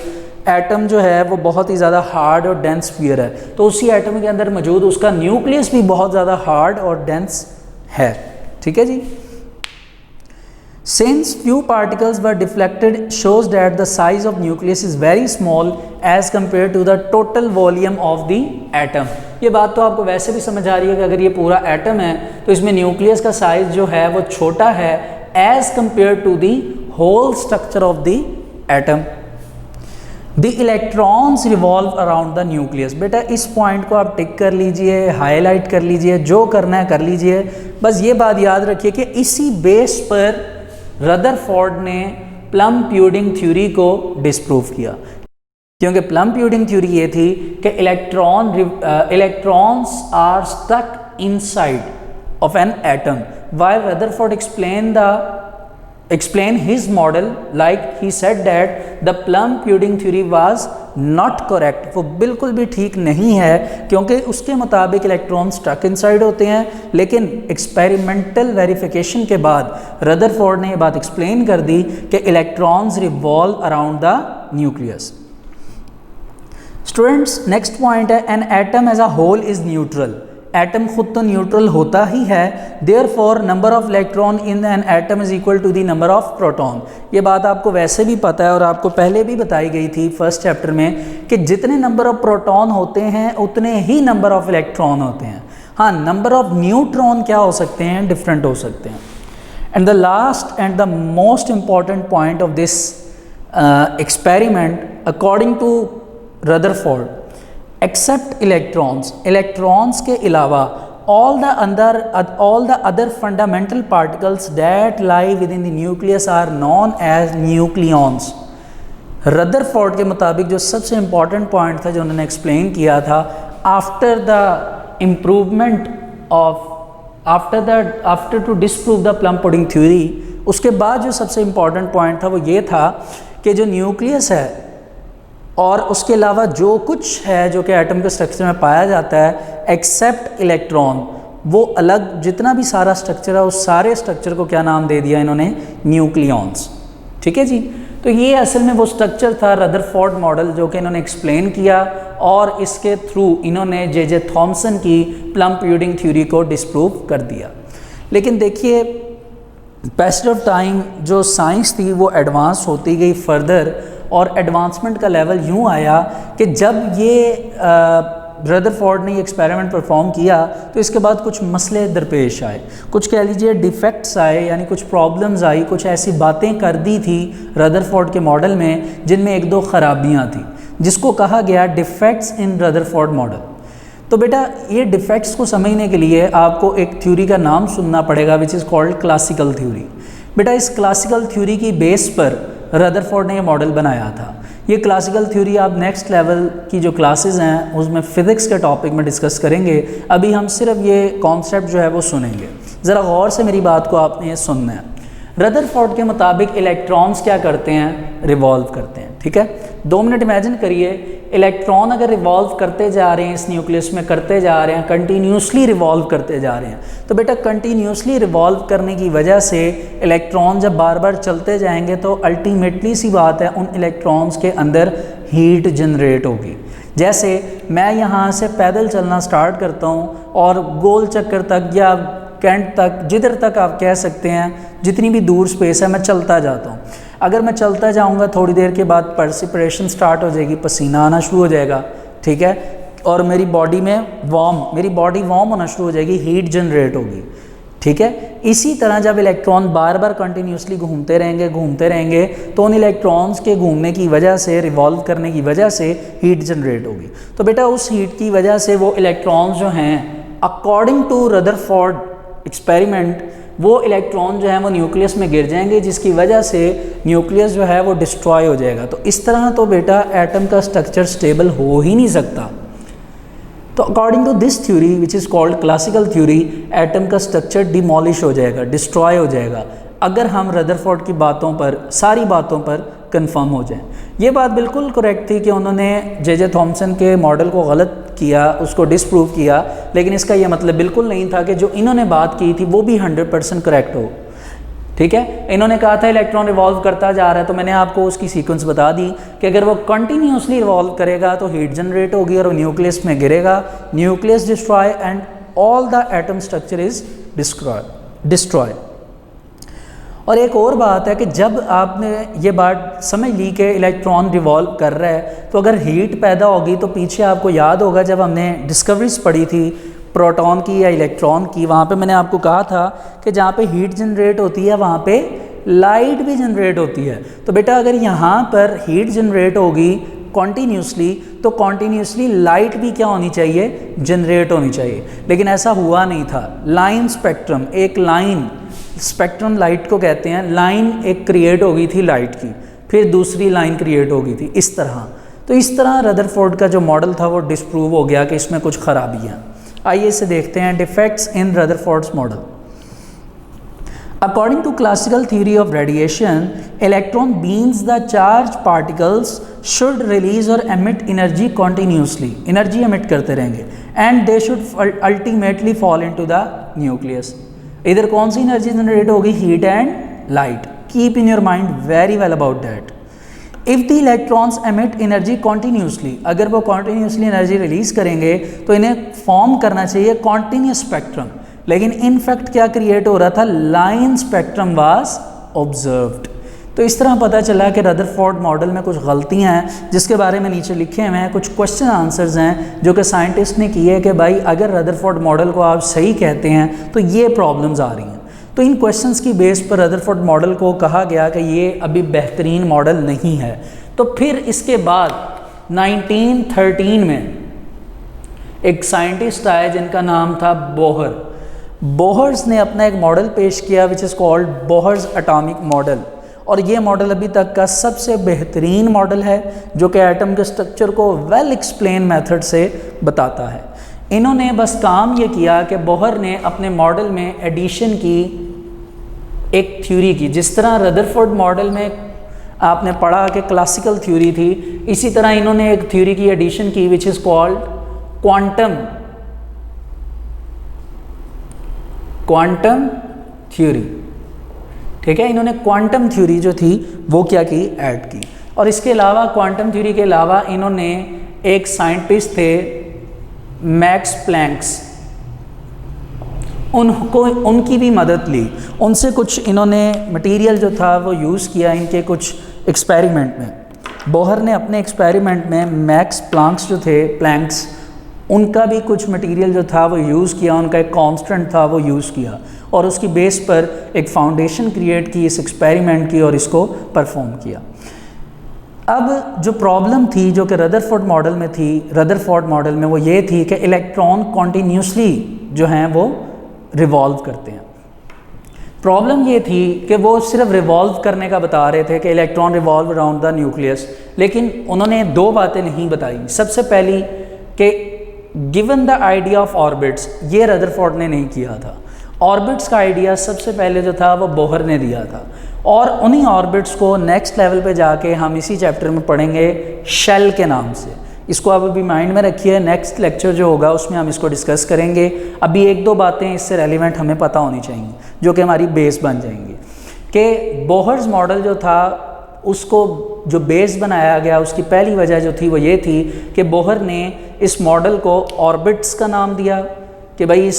एटम जो है वो बहुत ही ज़्यादा हार्ड और डेंस स्फीयर है, तो उसी एटम के अंदर मौजूद उसका न्यूक्लियस भी बहुत ज़्यादा हार्ड और डेंस है। ठीक है जी। Since few particles were deflected shows that the size of nucleus is very small as compared to the total volume of the atom। ये बात तो आपको वैसे भी समझ आ रही है कि अगर ये पूरा एटम है तो इसमें न्यूक्लियस का साइज जो है वो छोटा है as compared to the whole structure of the atom। The electrons revolve around the nucleus। बेटा इस पॉइंट को आप टिक कर लीजिए, हाईलाइट कर लीजिए, जो करना है कर लीजिए। बस ये बात याद रखिए कि इसी बेस पर रदरफोर्ड ने प्लम-प्यूडिंग थ्योरी को डिस्प्रूव किया, क्योंकि प्लम-प्यूडिंग थ्योरी ये थी कि electrons are stuck inside of an atom, while Rutherford explain his model like he said that the Plum-Pudding theory was not correct। वो बिल्कुल भी ठीक नहीं है, क्योंकि उसके मुताबिक इलेक्ट्रॉन स्टक इनसाइड होते हैं, लेकिन एक्सपेरिमेंटल वेरिफिकेशन के बाद रदरफोर्ड ने ये बात एक्सप्लेन कर दी कि electrons revolve around the nucleus. Students next point है, an atom as a whole is neutral. Atom खुद तो न्यूट्रल होता ही है, therefore number of electron in an atom is equal to the number of proton. ये बात आपको वैसे भी पता है और आपको पहले भी बताई गई थी फर्स्ट चैप्टर में कि जितने नंबर ऑफ प्रोटॉन होते हैं उतने ही नंबर ऑफ इलेक्ट्रॉन होते हैं। हाँ, नंबर ऑफ न्यूट्रॉन क्या हो सकते हैं, डिफरेंट हो सकते हैं। And the last and the most important point of this experiment according to Rutherford, except electrons के अलावा all the other fundamental particles that lie within the nucleus are known as nucleons। Rutherford के मुताबिक जो सबसे important point था जो उन्होंने explain किया था, after two disprove the plum-pudding theory, उसके बाद जो सबसे इम्पॉर्टेंट पॉइंट था वो ये था कि जो न्यूक्लियस है और उसके अलावा जो कुछ है जो कि एटम के स्ट्रक्चर में पाया जाता है एक्सेप्ट इलेक्ट्रॉन, वो अलग जितना भी सारा स्ट्रक्चर है उस सारे स्ट्रक्चर को क्या नाम दे दिया इन्होंने, न्यूक्लियॉन्स। ठीक है जी। तो ये असल में वो स्ट्रक्चर था रदरफोर्ड मॉडल जो कि इन्होंने एक्सप्लेन किया और इसके थ्रू इन्होंने जे थॉमसन की प्लम-पुडिंग थ्योरी को डिस्प्रूव कर दिया। लेकिन देखिए पैसेज ऑफ टाइम जो साइंस थी वो एडवांस होती गई फर्दर, और एडवांसमेंट का लेवल यूँ आया कि जब ये रदरफोर्ड ने ये एक्सपेरिमेंट परफॉर्म किया तो इसके बाद कुछ मसले दरपेश आए, कुछ कह लीजिए डिफेक्ट्स आए, यानी कुछ प्रॉब्लम्स आई, कुछ ऐसी बातें कर दी थी रदरफोर्ड के मॉडल में जिनमें एक दो ख़राबियाँ थी, जिसको कहा गया डिफेक्ट्स इन रदरफोर्ड मॉडल। तो बेटा ये डिफेक्ट्स को समझने के लिए आपको एक थ्योरी का नाम सुनना पड़ेगा विच इज़ कॉल्ड क्लासिकल थ्योरी। बेटा इस क्लासिकल थ्योरी की बेस पर रदरफोर्ड ने ये मॉडल बनाया था। ये क्लासिकल थ्योरी आप नेक्स्ट लेवल की जो क्लासेस हैं उसमें फ़िज़िक्स के टॉपिक में डिस्कस करेंगे, अभी हम सिर्फ ये कॉन्सेप्ट जो है वो सुनेंगे। ज़रा गौर से मेरी बात को आपने ये सुनना है। रदरफोर्ड के मुताबिक इलेक्ट्रॉन्स क्या करते हैं, रिवॉल्व करते हैं। ठीक है, 2 मिनट इमेजिन करिए, इलेक्ट्रॉन अगर रिवॉल्व करते जा रहे हैं इस न्यूक्लियस में, करते जा रहे हैं, कंटिन्यूसली रिवॉल्व करते जा रहे हैं, तो बेटा कंटिन्यूसली रिवॉल्व करने की वजह से इलेक्ट्रॉन जब बार बार चलते जाएंगे तो अल्टीमेटली सी बात है उन इलेक्ट्रॉन्स के अंदर हीट जनरेट होगी। जैसे मैं यहाँ से पैदल चलना स्टार्ट करता हूँ और गोल चक्कर तक या कैंट तक, जिधर तक आप कह सकते हैं जितनी भी दूर स्पेस है, मैं चलता जाता हूँ। अगर मैं चलता जाऊँगा थोड़ी देर के बाद पर्सिपिरेशन स्टार्ट हो जाएगी, पसीना आना शुरू हो जाएगा, ठीक है, और मेरी बॉडी वार्म होना शुरू हो जाएगी, हीट जनरेट होगी, ठीक है। इसी तरह जब इलेक्ट्रॉन बार बार कंटिन्यूसली घूमते रहेंगे तो उन इलेक्ट्रॉन्स के घूमने की वजह से, रिवॉल्व करने की वजह से हीट जनरेट होगी। तो बेटा उस हीट की वजह से वो इलेक्ट्रॉन्स जो हैं, अकॉर्डिंग टू रदरफोर्ड एक्सपेरिमेंट, वो इलेक्ट्रॉन जो है वो न्यूक्लियस में गिर जाएंगे, जिसकी वजह से न्यूक्लियस जो है वो डिस्ट्रॉय हो जाएगा। तो इस तरह तो बेटा एटम का स्ट्रक्चर स्टेबल हो ही नहीं सकता। तो according to this theory which is called classical theory, atom का स्ट्रक्चर डिमोलिश हो जाएगा, डिस्ट्रॉय हो जाएगा, अगर हम रदरफोर्ड की बातों पर, सारी बातों पर कंफर्म हो जाए। ये बात बिल्कुल करेक्ट थी कि उन्होंने जे थॉमसन के मॉडल को गलत किया, उसको डिसप्रूव किया, लेकिन इसका ये मतलब बिल्कुल नहीं था कि जो इन्होंने बात की थी वो भी 100% करेक्ट हो, ठीक है। इन्होंने कहा था इलेक्ट्रॉन रिवॉल्व करता जा रहा है, तो मैंने आपको उसकी सीक्वेंस बता दी कि अगर वो कंटिन्यूसली रिवॉल्व करेगा तो हीट जनरेट होगी और न्यूक्लियस में गिरेगा, nucleus destroy and all the atom structure is destroy. और एक और बात है कि जब आपने ये बात समझ ली कि इलेक्ट्रॉन रिवॉल्व कर रहा है, तो अगर हीट पैदा होगी, तो पीछे आपको याद होगा जब हमने डिस्कवरीज पढ़ी थी प्रोटॉन की या इलेक्ट्रॉन की, वहाँ पे मैंने आपको कहा था कि जहाँ पे हीट जनरेट होती है वहाँ पे लाइट भी जनरेट होती है। तो बेटा अगर यहाँ पर हीट जनरेट होगी कॉन्टीन्यूसली, तो कॉन्टीन्यूसली लाइट भी क्या होनी चाहिए, जनरेट होनी चाहिए, लेकिन ऐसा हुआ नहीं था। लाइन स्पेक्ट्रम, एक लाइन, स्पेक्ट्रम लाइट को कहते हैं, लाइन एक क्रिएट हो गई थी लाइट की, फिर दूसरी लाइन क्रिएट हो गई थी, इस तरह। तो इस तरह रदरफोर्ड का जो मॉडल था वो डिसप्रूव हो गया कि इसमें कुछ खराबियाँ। आइए इसे देखते हैं, defects in Rutherford's model. According to classical theory of radiation, electron beams the charged particles should release or emit energy continuously. Energy emit करते रहेंगे and they should ultimately fall into the nucleus. इधर कौन सी energy generate होगी, heat and light. Keep in your mind very well about that. If the electrons emit energy continuously, अगर वो continuously energy release करेंगे तो इन्हें फॉर्म करना चाहिए कॉन्टीन्यूस स्पेक्ट्रम, लेकिन इनफैक्ट क्या क्रिएट हो रहा था, लाइन स्पेक्ट्रम वाज ऑब्जर्व्ड। तो इस तरह पता चला कि रदरफोर्ड मॉडल में कुछ गलतियां हैं जिसके बारे में नीचे लिखे हुए हैं, कुछ क्वेश्चन आंसर्स हैं जो कि साइंटिस्ट ने किए कि भाई अगर रदरफोर्ड मॉडल को आप सही कहते हैं तो ये प्रॉब्लम्स आ रही हैं। तो इन क्वेश्चंस की बेस पर रदरफोर्ड मॉडल को कहा गया कि ये अभी बेहतरीन मॉडल नहीं है। तो फिर इसके बाद 1913 में एक साइंटिस्ट आए जिनका नाम था बोहर। बोहर्स ने अपना एक मॉडल पेश किया विच is called Bohr's atomic model, और ये मॉडल अभी तक का सबसे बेहतरीन मॉडल है जो कि एटम के स्ट्रक्चर को वेल एक्सप्लेन मेथड से बताता है। इन्होंने बस काम ये किया कि बोहर ने अपने मॉडल में एडिशन की एक थ्योरी की, जिस तरह रदरफोर्ड मॉडल में आपने पढ़ा कि क्लासिकल थ्योरी थी, इसी तरह इन्होंने एक थ्योरी की एडिशन की विच इज़ कॉल्ड क्वांटम थ्योरी, ठीक है। इन्होंने क्वांटम थ्योरी जो थी वो क्या की, ऐड की। और इसके अलावा क्वांटम थ्योरी के अलावा इन्होंने एक साइंटिस्ट थे मैक्स प्लैंक्स, उनकी भी मदद ली, उनसे कुछ इन्होंने मटेरियल जो था वो यूज़ किया इनके कुछ एक्सपेरिमेंट में। बोहर ने अपने एक्सपेरिमेंट में मैक्स प्लैंक्स जो थे, प्लैंक्स, उनका भी कुछ मटेरियल जो था वो यूज़ किया, उनका एक कांस्टेंट था वो यूज़ किया, और उसकी बेस पर एक फाउंडेशन क्रिएट की इस एक्सपेरिमेंट की और इसको परफॉर्म किया। अब जो प्रॉब्लम थी जो कि रदरफोर्ड मॉडल में थी, रदरफोर्ड मॉडल में वो ये थी कि इलेक्ट्रॉन कॉन्टीन्यूसली जो हैं वो रिवॉल्व करते हैं। प्रॉब्लम ये थी कि वो सिर्फ रिवॉल्व करने का बता रहे थे कि electron revolve around the nucleus, लेकिन उन्होंने दो बातें नहीं बताई। सबसे पहली कि given the idea of orbits, ये रदरफोर्ड ने नहीं किया था। ऑर्बिट्स का आइडिया सबसे पहले जो था वो बोहर ने दिया था, और उन्हीं ऑर्बिट्स को नेक्स्ट लेवल पे जाके हम इसी चैप्टर में पढ़ेंगे शेल के नाम से। इसको आप अभी माइंड में रखिए, नेक्स्ट लेक्चर जो होगा उसमें हम इसको डिस्कस करेंगे। अभी एक दो बातें इससे रेलिवेंट हमें पता होनी चाहिए जो कि हमारी बेस बन जाएंगी। कि बोहर्स मॉडल जो था उसको जो बेस बनाया गया, उसकी पहली वजह जो थी वो ये थी कि बोहर ने इस मॉडल को ऑर्बिट्स का नाम दिया कि भाई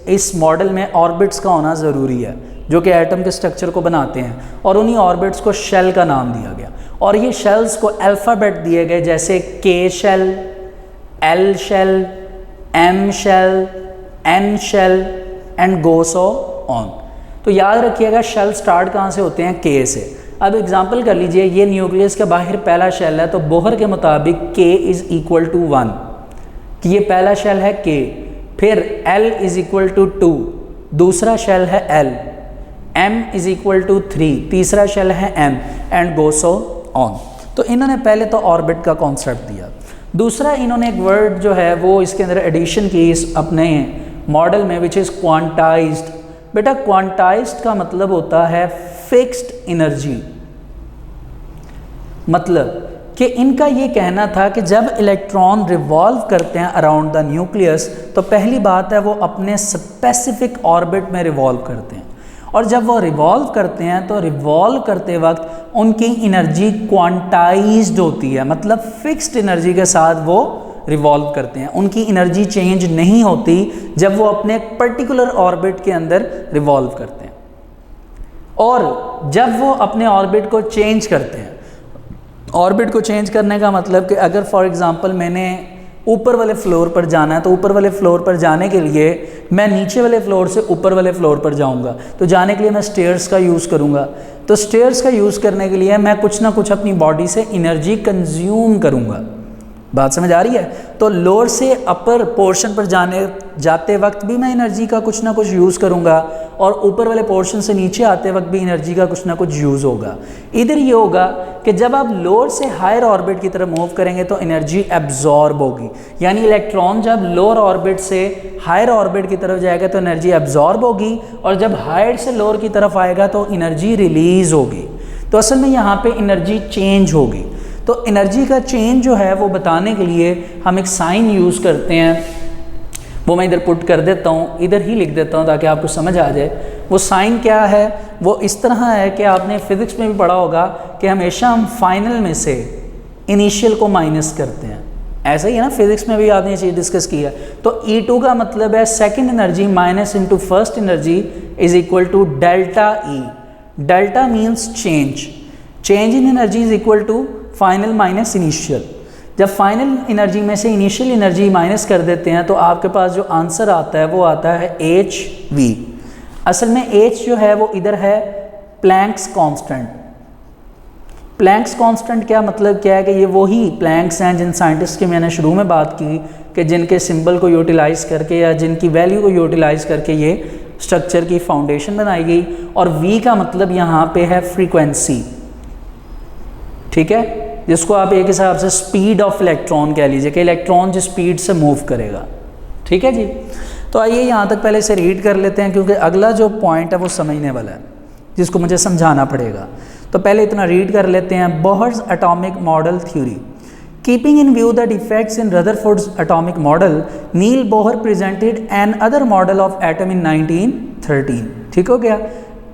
इस मॉडल में ऑर्बिट्स का होना ज़रूरी है। जो कि एटम के स्ट्रक्चर को बनाते हैं, और उन्हीं ऑर्बिट्स को शेल का नाम दिया गया। और ये शेल्स को अल्फ़ाबेट दिए गए, जैसे K shell, L shell, M shell, N shell and go so on. तो याद रखिएगा शेल स्टार्ट कहाँ से होते हैं? के से। अब एग्जांपल कर लीजिए, ये न्यूक्लियस के बाहर पहला शेल है, तो बोहर के मुताबिक k इज़ इक्वल टू 1, कि ये पहला शेल है k। फिर l इज़ इक्वल टू 2, दूसरा शेल है l, m is equal to 3, तीसरा शेल है m and go so on. तो इन्होंने पहले तो ऑर्बिट का कॉन्सेप्ट दिया। दूसरा इन्होंने एक वर्ड जो है वो इसके अंदर एडिशन की इस अपने मॉडल में, विच इज़ क्वांटाइज्ड। बेटा क्वांटाइज्ड का मतलब होता है फिक्स्ड एनर्जी। मतलब कि इनका ये कहना था कि जब इलेक्ट्रॉन रिवॉल्व करते हैं अराउंड द न्यूक्लियस, तो पहली बात है वो अपने स्पेसिफिक ऑर्बिट में रिवॉल्व करते हैं, और जब वो रिवॉल्व करते हैं तो रिवॉल्व करते वक्त उनकी एनर्जी क्वांटाइज्ड होती है, मतलब फिक्स्ड एनर्जी के साथ वो रिवॉल्व करते हैं। उनकी एनर्जी चेंज नहीं होती जब वो अपने पर्टिकुलर ऑर्बिट के अंदर रिवॉल्व करते हैं। और जब वो अपने ऑर्बिट को चेंज करते हैं, ऑर्बिट को चेंज करने का मतलब कि अगर फॉर एग्जांपल मैंने ऊपर वाले फ्लोर पर जाना है, तो ऊपर वाले फ्लोर पर जाने के लिए मैं नीचे वाले फ्लोर से ऊपर वाले फ्लोर पर जाऊंगा, तो जाने के लिए मैं स्टेयर्स का यूज़ करूंगा। तो स्टेयर्स का यूज़ करने के लिए मैं कुछ ना कुछ अपनी बॉडी से एनर्जी कंज्यूम करूंगा। बात समझ आ रही है? तो लोअर से अपर पोर्शन पर जाते वक्त भी मैं एनर्जी का कुछ ना कुछ यूज़ करूंगा, और ऊपर वाले पोर्शन से नीचे आते वक्त भी एनर्जी का कुछ ना कुछ यूज़ होगा। इधर ये होगा कि जब आप लोअर से हायर ऑर्बिट की तरफ मूव करेंगे तो एनर्जी एब्जॉर्ब होगी, यानी इलेक्ट्रॉन जब लोअर ऑर्बिट से हायर ऑर्बिट की तरफ जाएगा तो एनर्जी एब्जॉर्ब होगी, और जब हायर से लोअर की तरफ आएगा तो एनर्जी रिलीज़ होगी। तो असल में यहाँ पे एनर्जी चेंज होगी। तो एनर्जी का चेंज जो है वो बताने के लिए हम एक साइन यूज़ करते हैं, वो मैं इधर पुट कर देता हूँ, इधर ही लिख देता हूँ ताकि आपको समझ आ जाए। वो साइन क्या है? वो इस तरह है कि आपने फिज़िक्स में भी पढ़ा होगा कि हमेशा हम फाइनल में से इनिशियल को माइनस करते हैं। ऐसा ही है ना, फिज़िक्स में भी आपने ये चीज़ डिस्कस किया। तो E2 का मतलब है second energy minus into first energy is equal to delta E। Delta means change, change in energy is equal to final minus initial. जब फाइनल एनर्जी में से इनिशियल एनर्जी माइनस कर देते हैं तो आपके पास जो आंसर आता है वो आता है HV। असल में H जो है वो इधर है प्लैंक्स कांस्टेंट। प्लैंक्स कांस्टेंट क्या मतलब क्या है कि ये वही प्लैंक्स हैं जिन साइंटिस्ट की मैंने शुरू में बात की कि जिनके सिंबल को यूटिलाइज करके या जिनकी वैल्यू को यूटिलाइज करके ये स्ट्रक्चर की फाउंडेशन बनाई गई। और V का मतलब यहाँ पे है फ्रीक्वेंसी, ठीक है, जिसको आप एक हिसाब से स्पीड ऑफ इलेक्ट्रॉन कह लीजिए कि इलेक्ट्रॉन जिस स्पीड से मूव करेगा। ठीक है जी। तो आइए यहाँ तक पहले इसे रीड कर लेते हैं, क्योंकि अगला जो पॉइंट है वो समझने वाला है जिसको मुझे समझाना पड़ेगा। तो पहले इतना रीड कर लेते हैं। Bohr's atomic model theory. Keeping in view the defects in Rutherford's atomic model, Niels Bohr presented another model of atom in 1913। ठीक हो गया।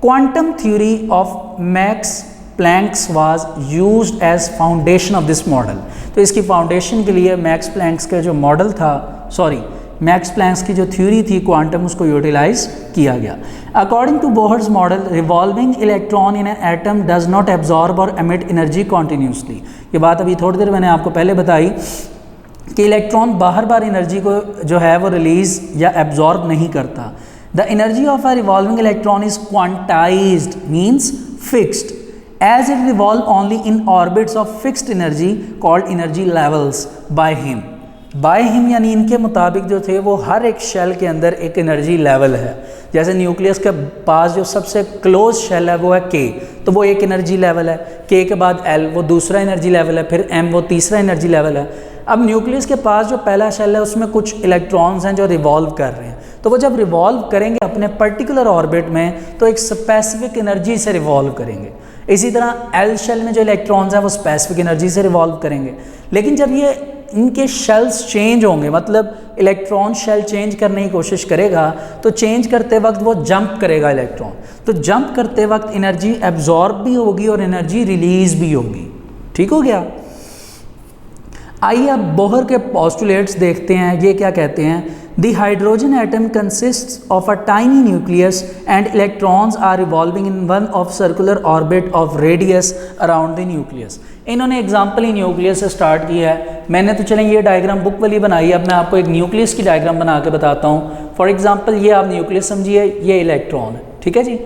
Quantum theory of Max Planck's was used as foundation of this model. तो इसकी foundation के लिए max planks का जो model था, मैक्स प्लैंक्स की जो थ्योरी थी क्वांटम, उसको यूटिलाइज किया गया। According to Bohr's model, revolving electron in an atom does not absorb और एमिट एनर्जी कॉन्टीन्यूसली। ये बात अभी थोड़ी देर मैंने आपको पहले बताई कि इलेक्ट्रॉन बार बार एनर्जी को जो है वो रिलीज या एब्जॉर्ब नहीं करता। The energy of a revolving electron is quantized, means fixed, as it revolve only in orbits of fixed energy called energy levels by him। by him यानी इनके मुताबिक जो थे वो हर एक शेल के अंदर एक एनर्जी लेवल है। जैसे न्यूक्लियस के पास जो सबसे क्लोज शेल है वो है K, तो वो एक एनर्जी लेवल है। K के बाद L, वो दूसरा एनर्जी लेवल है। फिर M, वो तीसरा एनर्जी लेवल है। अब न्यूक्लियस के पास जो पहला शेल है उसमें कुछ इलेक्ट्रॉन्स हैं जो रिवॉल्व कर रहे हैं, तो वो जब रिवॉल्व करेंगे अपने पर्टिकुलर ऑर्बिट में तो एक स्पेसिफिक एनर्जी से रिवॉल्व करेंगे। इसी तरह एल शेल में जो इलेक्ट्रॉन्स हैं वो स्पेसिफिक एनर्जी से रिवॉल्व करेंगे। लेकिन जब ये इनके शेल्स चेंज होंगे, मतलब इलेक्ट्रॉन शेल चेंज करने की कोशिश करेगा, तो चेंज करते वक्त वो जंप करेगा इलेक्ट्रॉन। तो जंप करते वक्त एनर्जी एब्जॉर्ब भी होगी और एनर्जी रिलीज भी होगी। ठीक हो गया। आइए अब बोहर के पोस्टुलेट्स देखते हैं। ये क्या कहते हैं? The hydrogen atom consists of a tiny nucleus and electrons are revolving in one of circular orbit of radius around the nucleus. इन्होंने एग्जाम्पल ही न्यूक्लियस से स्टार्ट किया है। मैंने तो चलें ये डायग्राम बुक वाली बनाई है, अब मैं आपको एक न्यूक्लियस की डायग्राम बना के बताता हूँ। फॉर एग्जाम्पल ये आप न्यूक्लियस समझिए, ये इलेक्ट्रॉन है, ठीक है जी।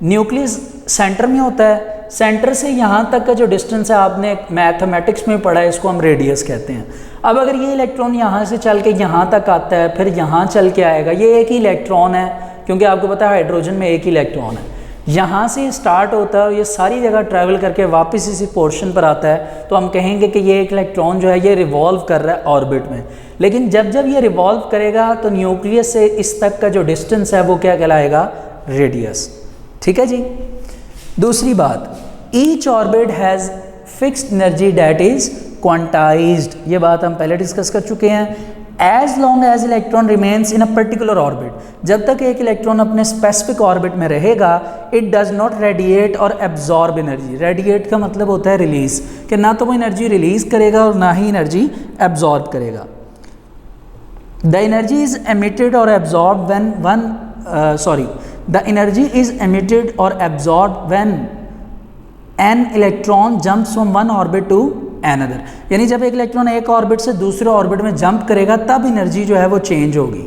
न्यूक्लियस सेंटर में होता है, सेंटर से यहाँ तक का जो डिस्टेंस है आपने मैथमेटिक्स में पढ़ा है, इसको हम रेडियस कहते हैं। अब अगर ये इलेक्ट्रॉन यहाँ से चल के यहाँ तक आता है, फिर यहाँ चल के आएगा, ये एक ही इलेक्ट्रॉन है, क्योंकि आपको पता है हाइड्रोजन में एक ही इलेक्ट्रॉन है। यहाँ से स्टार्ट होता है और ये सारी जगह ट्रैवल करके वापस इसी पोर्शन पर आता है, तो हम कहेंगे कि ये एक इलेक्ट्रॉन जो है ये रिवॉल्व कर रहा है ऑर्बिट में। लेकिन जब जब ये रिवॉल्व करेगा तो न्यूक्लियस से इस तक का जो डिस्टेंस है वो क्या कहलाएगा? रेडियस, ठीक है जी। दूसरी बात, each orbit has fixed energy that is quantized, ये बात हम पहले डिस्कस कर चुके हैं। As long as electron remains in a particular orbit, जब तक एक इलेक्ट्रॉन अपने स्पेसिफिक ऑर्बिट में रहेगा, इट डज नॉट रेडिएट और एब्जॉर्ब एनर्जी। रेडिएट का मतलब होता है रिलीज, कि ना तो वो एनर्जी रिलीज करेगा और ना ही एनर्जी एब्जॉर्ब करेगा। द एनर्जी इज एमिटेड और absorb when the energy is emitted or absorbed when an electron jumps from one orbit to another, यानी जब एक इलेक्ट्रॉन एक ऑर्बिट से दूसरे ऑर्बिट में जंप करेगा तब एनर्जी जो है वो चेंज होगी।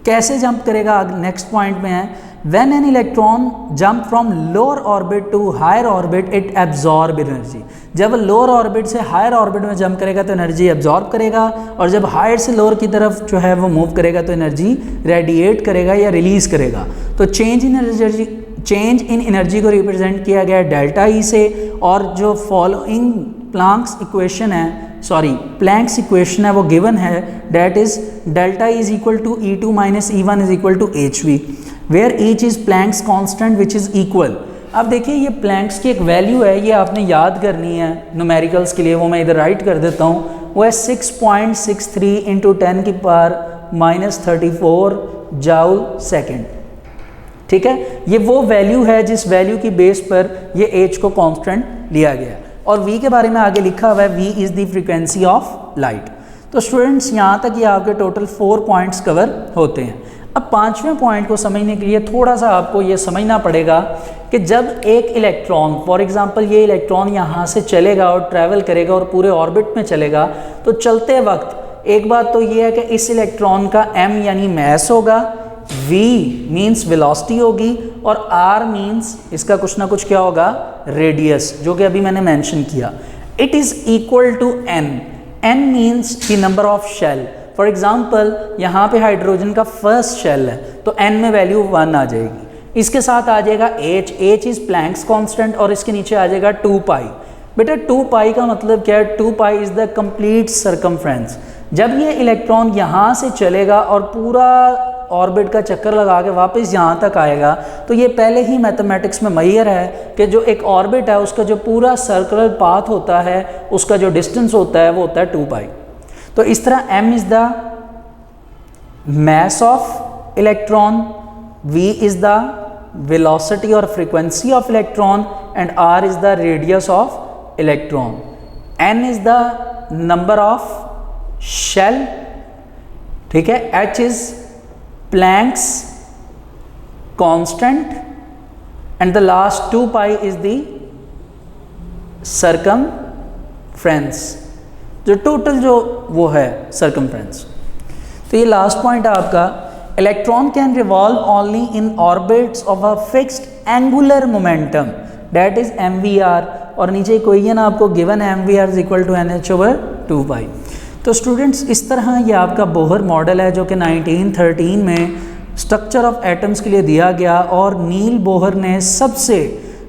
कैसे जंप करेगा? नेक्स्ट पॉइंट में है, when an electron jump from lower orbit to higher orbit it absorb energy। जब लोअर ऑर्बिट से हायर ऑर्बिट में जंप करेगा तो एनर्जी एब्जॉर्ब करेगा, और जब हायर से लोअर की तरफ जो है वो मूव करेगा तो एनर्जी रेडिएट करेगा या रिलीज करेगा। तो चेंज इन एनर्जी को रिप्रेजेंट किया गया डेल्टा ई से, और जो फॉलोइंग प्लैंक्स इक्वेशन है वो गिवन है, that is delta is equal to E2 minus E1 is equal to HV, where each is Planck's constant which is equal. अब देखिए ये प्लैंक्स की एक वैल्यू है, ये आपने याद करनी है न्यूमेरिकल्स के लिए, वो मैं इधर राइट कर देता हूँ। वो है 6.63 इंटू 10 की पावर माइनस 34 जाउल सेकेंड, ठीक है। ये वो वैल्यू है जिस वैल्यू की बेस पर ये H को कांस्टेंट लिया गया, और V के बारे में आगे लिखा हुआ है, V is the frequency of light. तो स्टूडेंट्स यहाँ तक ये आपके टोटल 4 पॉइंट्स कवर होते हैं। अब 5वें पॉइंट को समझने के लिए थोड़ा सा आपको ये समझना पड़ेगा कि जब एक इलेक्ट्रॉन, फॉर एग्जांपल ये इलेक्ट्रॉन यहाँ से चलेगा और ट्रैवल करेगा और पूरे ऑर्बिट में चलेगा, तो चलते वक्त एक बात तो ये है कि इस इलेक्ट्रॉन का m यानी मैस होगा, v मीन्स वेलोसिटी होगी, और r मीन्स इसका कुछ ना कुछ क्या होगा? रेडियस, जो कि अभी मैंने मेंशन किया। It is equal to n means the number of shell. For example यहाँ पे हाइड्रोजन का फर्स्ट शेल है, तो n में वैल्यू 1 आ जाएगी। इसके साथ आ जाएगा h इज़ प्लैंक्स कांस्टेंट, और इसके नीचे आ जाएगा 2 पाई। बेटा 2 पाई का मतलब क्या है? 2 पाई इज़ द कंप्लीट सर्कमफ्रेंस। जब ये इलेक्ट्रॉन यहाँ से चलेगा और पूरा ऑर्बिट का चक्कर लगा के वापस यहाँ तक आएगा, तो ये पहले ही मैथमेटिक्स में मुहैया है कि जो एक ऑर्बिट है उसका जो पूरा सर्कुलर पाथ होता है, उसका जो डिस्टेंस होता है वो होता है 2 पाई। तो इस तरह m is the mass of electron, v is the velocity or frequency of electron, and r is the radius of electron, n is the number of shell, ठीक है, h is Planck's constant, and the last 2 pi is the circumference, जो total जो वो है circumference. तो ये last point है आपका, electron can revolve only in orbits of a fixed angular momentum that is mvr, और नीचे इक्वेशन आपको गिवन है mvr is equal to nh/2 pi. तो स्टूडेंट्स इस तरह ये आपका बोहर मॉडल है जो कि 1913 में स्ट्रक्चर ऑफ एटम्स के लिए दिया गया, और नील बोहर ने सबसे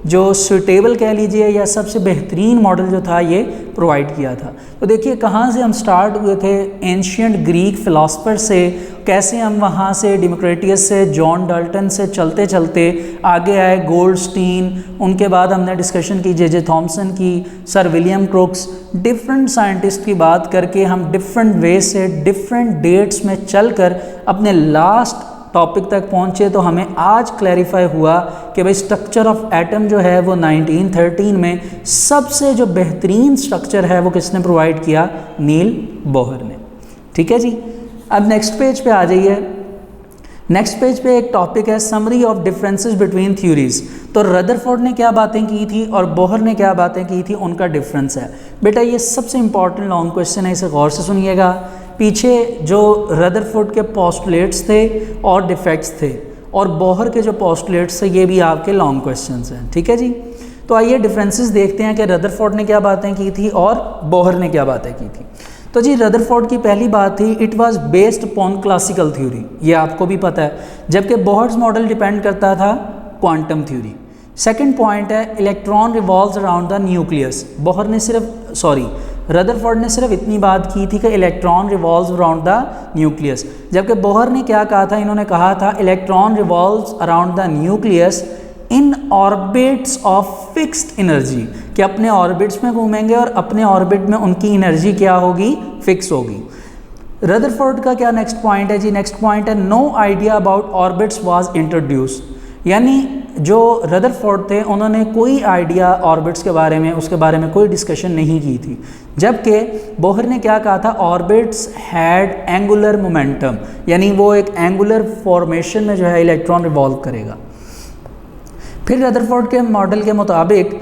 जो सुटेबल कह लीजिए या सबसे बेहतरीन मॉडल जो था ये प्रोवाइड किया था। तो देखिए कहाँ से हम स्टार्ट हुए थे, एंशियंट ग्रीक फिलासफर से, कैसे हम वहाँ से डेमोक्रेटियस से, जॉन डाल्टन से चलते चलते आगे आए गोल्डस्टीन, उनके बाद हमने डिस्कशन की जे थॉमसन की, सर विलियम क्रोक्स, डिफरेंट साइंटिस्ट की बात करके हम डिफरेंट वे से डिफरेंट डेट्स में चलकर अपने लास्ट टॉपिक तक पहुँचे। तो हमें आज क्लैरिफाई हुआ कि भाई स्ट्रक्चर ऑफ एटम जो है वो 1913 में सबसे जो बेहतरीन स्ट्रक्चर है वो किसने प्रोवाइड किया? नील बोहर ने। ठीक है जी। अब नेक्स्ट पेज पे आ जाइए। नेक्स्ट पेज पे एक टॉपिक है summary of differences between theories. तो रदरफोर्ड ने क्या बातें की थी और बोहर ने क्या बातें की थी, उनका डिफरेंस है। बेटा ये सबसे इंपॉर्टेंट लॉन्ग क्वेश्चन है, इसे गौर से सुनिएगा। पीछे जो रदरफोर्ड के पोस्टुलेट्स थे और डिफेक्ट्स थे और बोहर के जो पोस्टुलेट्स थे, ये भी आपके लॉन्ग क्वेश्चंस हैं, ठीक है जी। तो आइए डिफरेंसेस देखते हैं कि रदरफोर्ड ने क्या बातें की थी और बोहर ने क्या बातें की थी। तो जी रदरफोर्ड की पहली बात थी, it was based upon classical theory, ये आपको भी पता है, जबकि बोहर्स मॉडल डिपेंड करता था क्वांटम थ्योरी। सेकंड पॉइंट है electron revolves around the nucleus. Rutherford ने सिर्फ इतनी बात की थी कि electron revolves around the nucleus, जबकि बोहर ने क्या कहा था, इन्होंने कहा था electron revolves around the nucleus in orbits of fixed energy, कि अपने ऑर्बिट्स में घूमेंगे और अपने ऑर्बिट में उनकी एनर्जी क्या होगी, फिक्स होगी। रदरफोर्ड का क्या नेक्स्ट पॉइंट है जी, नेक्स्ट पॉइंट है no idea about orbits was introduce, यानी जो रदरफोर्ड थे उन्होंने कोई आइडिया ऑर्बिट्स के बारे में, उसके बारे में कोई डिस्कशन नहीं की थी। जबकि बोहर ने क्या कहा था, ऑर्बिट्स हैड एंगुलर मोमेंटम, यानी वो एक एंगुलर फॉर्मेशन में जो है इलेक्ट्रॉन रिवॉल्व करेगा। फिर रदरफोर्ड के मॉडल के मुताबिक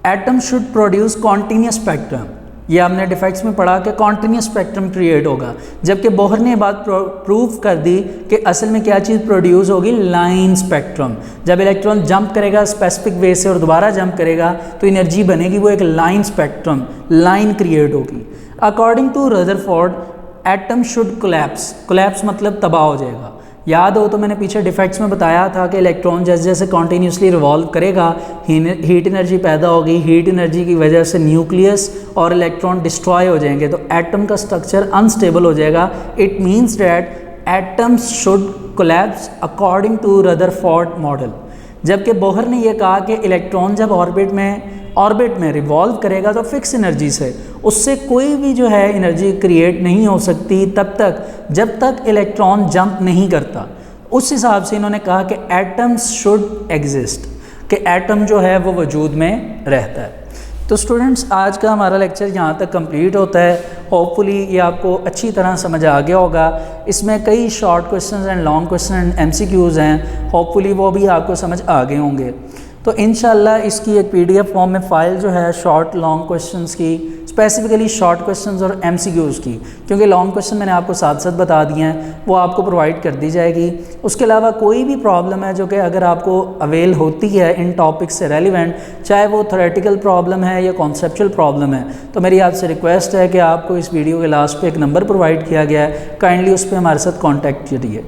atom should produce continuous spectrum, ये हमने डिफेक्ट्स में पढ़ा कि कॉन्टीन्यूस स्पेक्ट्रम क्रिएट होगा, जबकि बोहर ने बात प्रूव कर दी कि असल में क्या चीज़ प्रोड्यूस होगी, लाइन स्पेक्ट्रम। जब इलेक्ट्रॉन जंप करेगा स्पेसिफिक वे से और दोबारा जंप करेगा तो एनर्जी बनेगी, वो एक लाइन स्पेक्ट्रम, लाइन क्रिएट होगी। According to Rutherford atom should collapse मतलब तबाह हो जाएगा। याद हो तो मैंने पीछे डिफेक्ट्स में बताया था कि इलेक्ट्रॉन जैसे जैसे कॉन्टीन्यूसली रिवॉल्व करेगा हीट एनर्जी पैदा होगी, हीट एनर्जी की वजह से न्यूक्लियस और इलेक्ट्रॉन डिस्ट्रॉय हो जाएंगे, तो एटम का स्ट्रक्चर अनस्टेबल हो जाएगा। It means that atoms should collapse according to Rutherford model. जबकि बोहर ने यह कहा कि इलेक्ट्रॉन जब ऑर्बिट में रिवॉल्व करेगा तो फिक्स एनर्जी से, उससे कोई भी जो है एनर्जी क्रिएट नहीं हो सकती तब तक जब तक इलेक्ट्रॉन जंप नहीं करता। उस हिसाब से इन्होंने कहा कि एटम्स शुड एग्जिस्ट, कि एटम जो है वो वजूद में रहता है। तो स्टूडेंट्स आज का हमारा लेक्चर यहाँ तक कंप्लीट होता है। होपफुली ये आपको अच्छी तरह समझ आ गया होगा। इसमें कई short questions and long question and MCQs हैं, होपफुली वो भी आपको समझ आ गए होंगे। तो इंशाल्लाह इसकी एक PDF फॉर्म में फ़ाइल जो है शॉर्ट लॉन्ग क्वेश्चंस की, स्पेसिफिकली शॉर्ट क्वेश्चंस और MCQs की, क्योंकि लॉन्ग क्वेश्चन मैंने आपको साथ साथ बता दिए हैं, वो आपको प्रोवाइड कर दी जाएगी। उसके अलावा कोई भी प्रॉब्लम है जो कि अगर आपको अवेल होती है इन टॉपिक से रेलिवेंट, चाहे वो थ्योरेटिकल प्रॉब्लम है या कॉन्सेप्चुअल प्रॉब्लम है, तो मेरी आपसे रिक्वेस्ट है कि आपको इस वीडियो के लास्ट पे एक नंबर प्रोवाइड किया गया है, काइंडली उस पर हमारे साथ कॉन्टैक्ट करिए।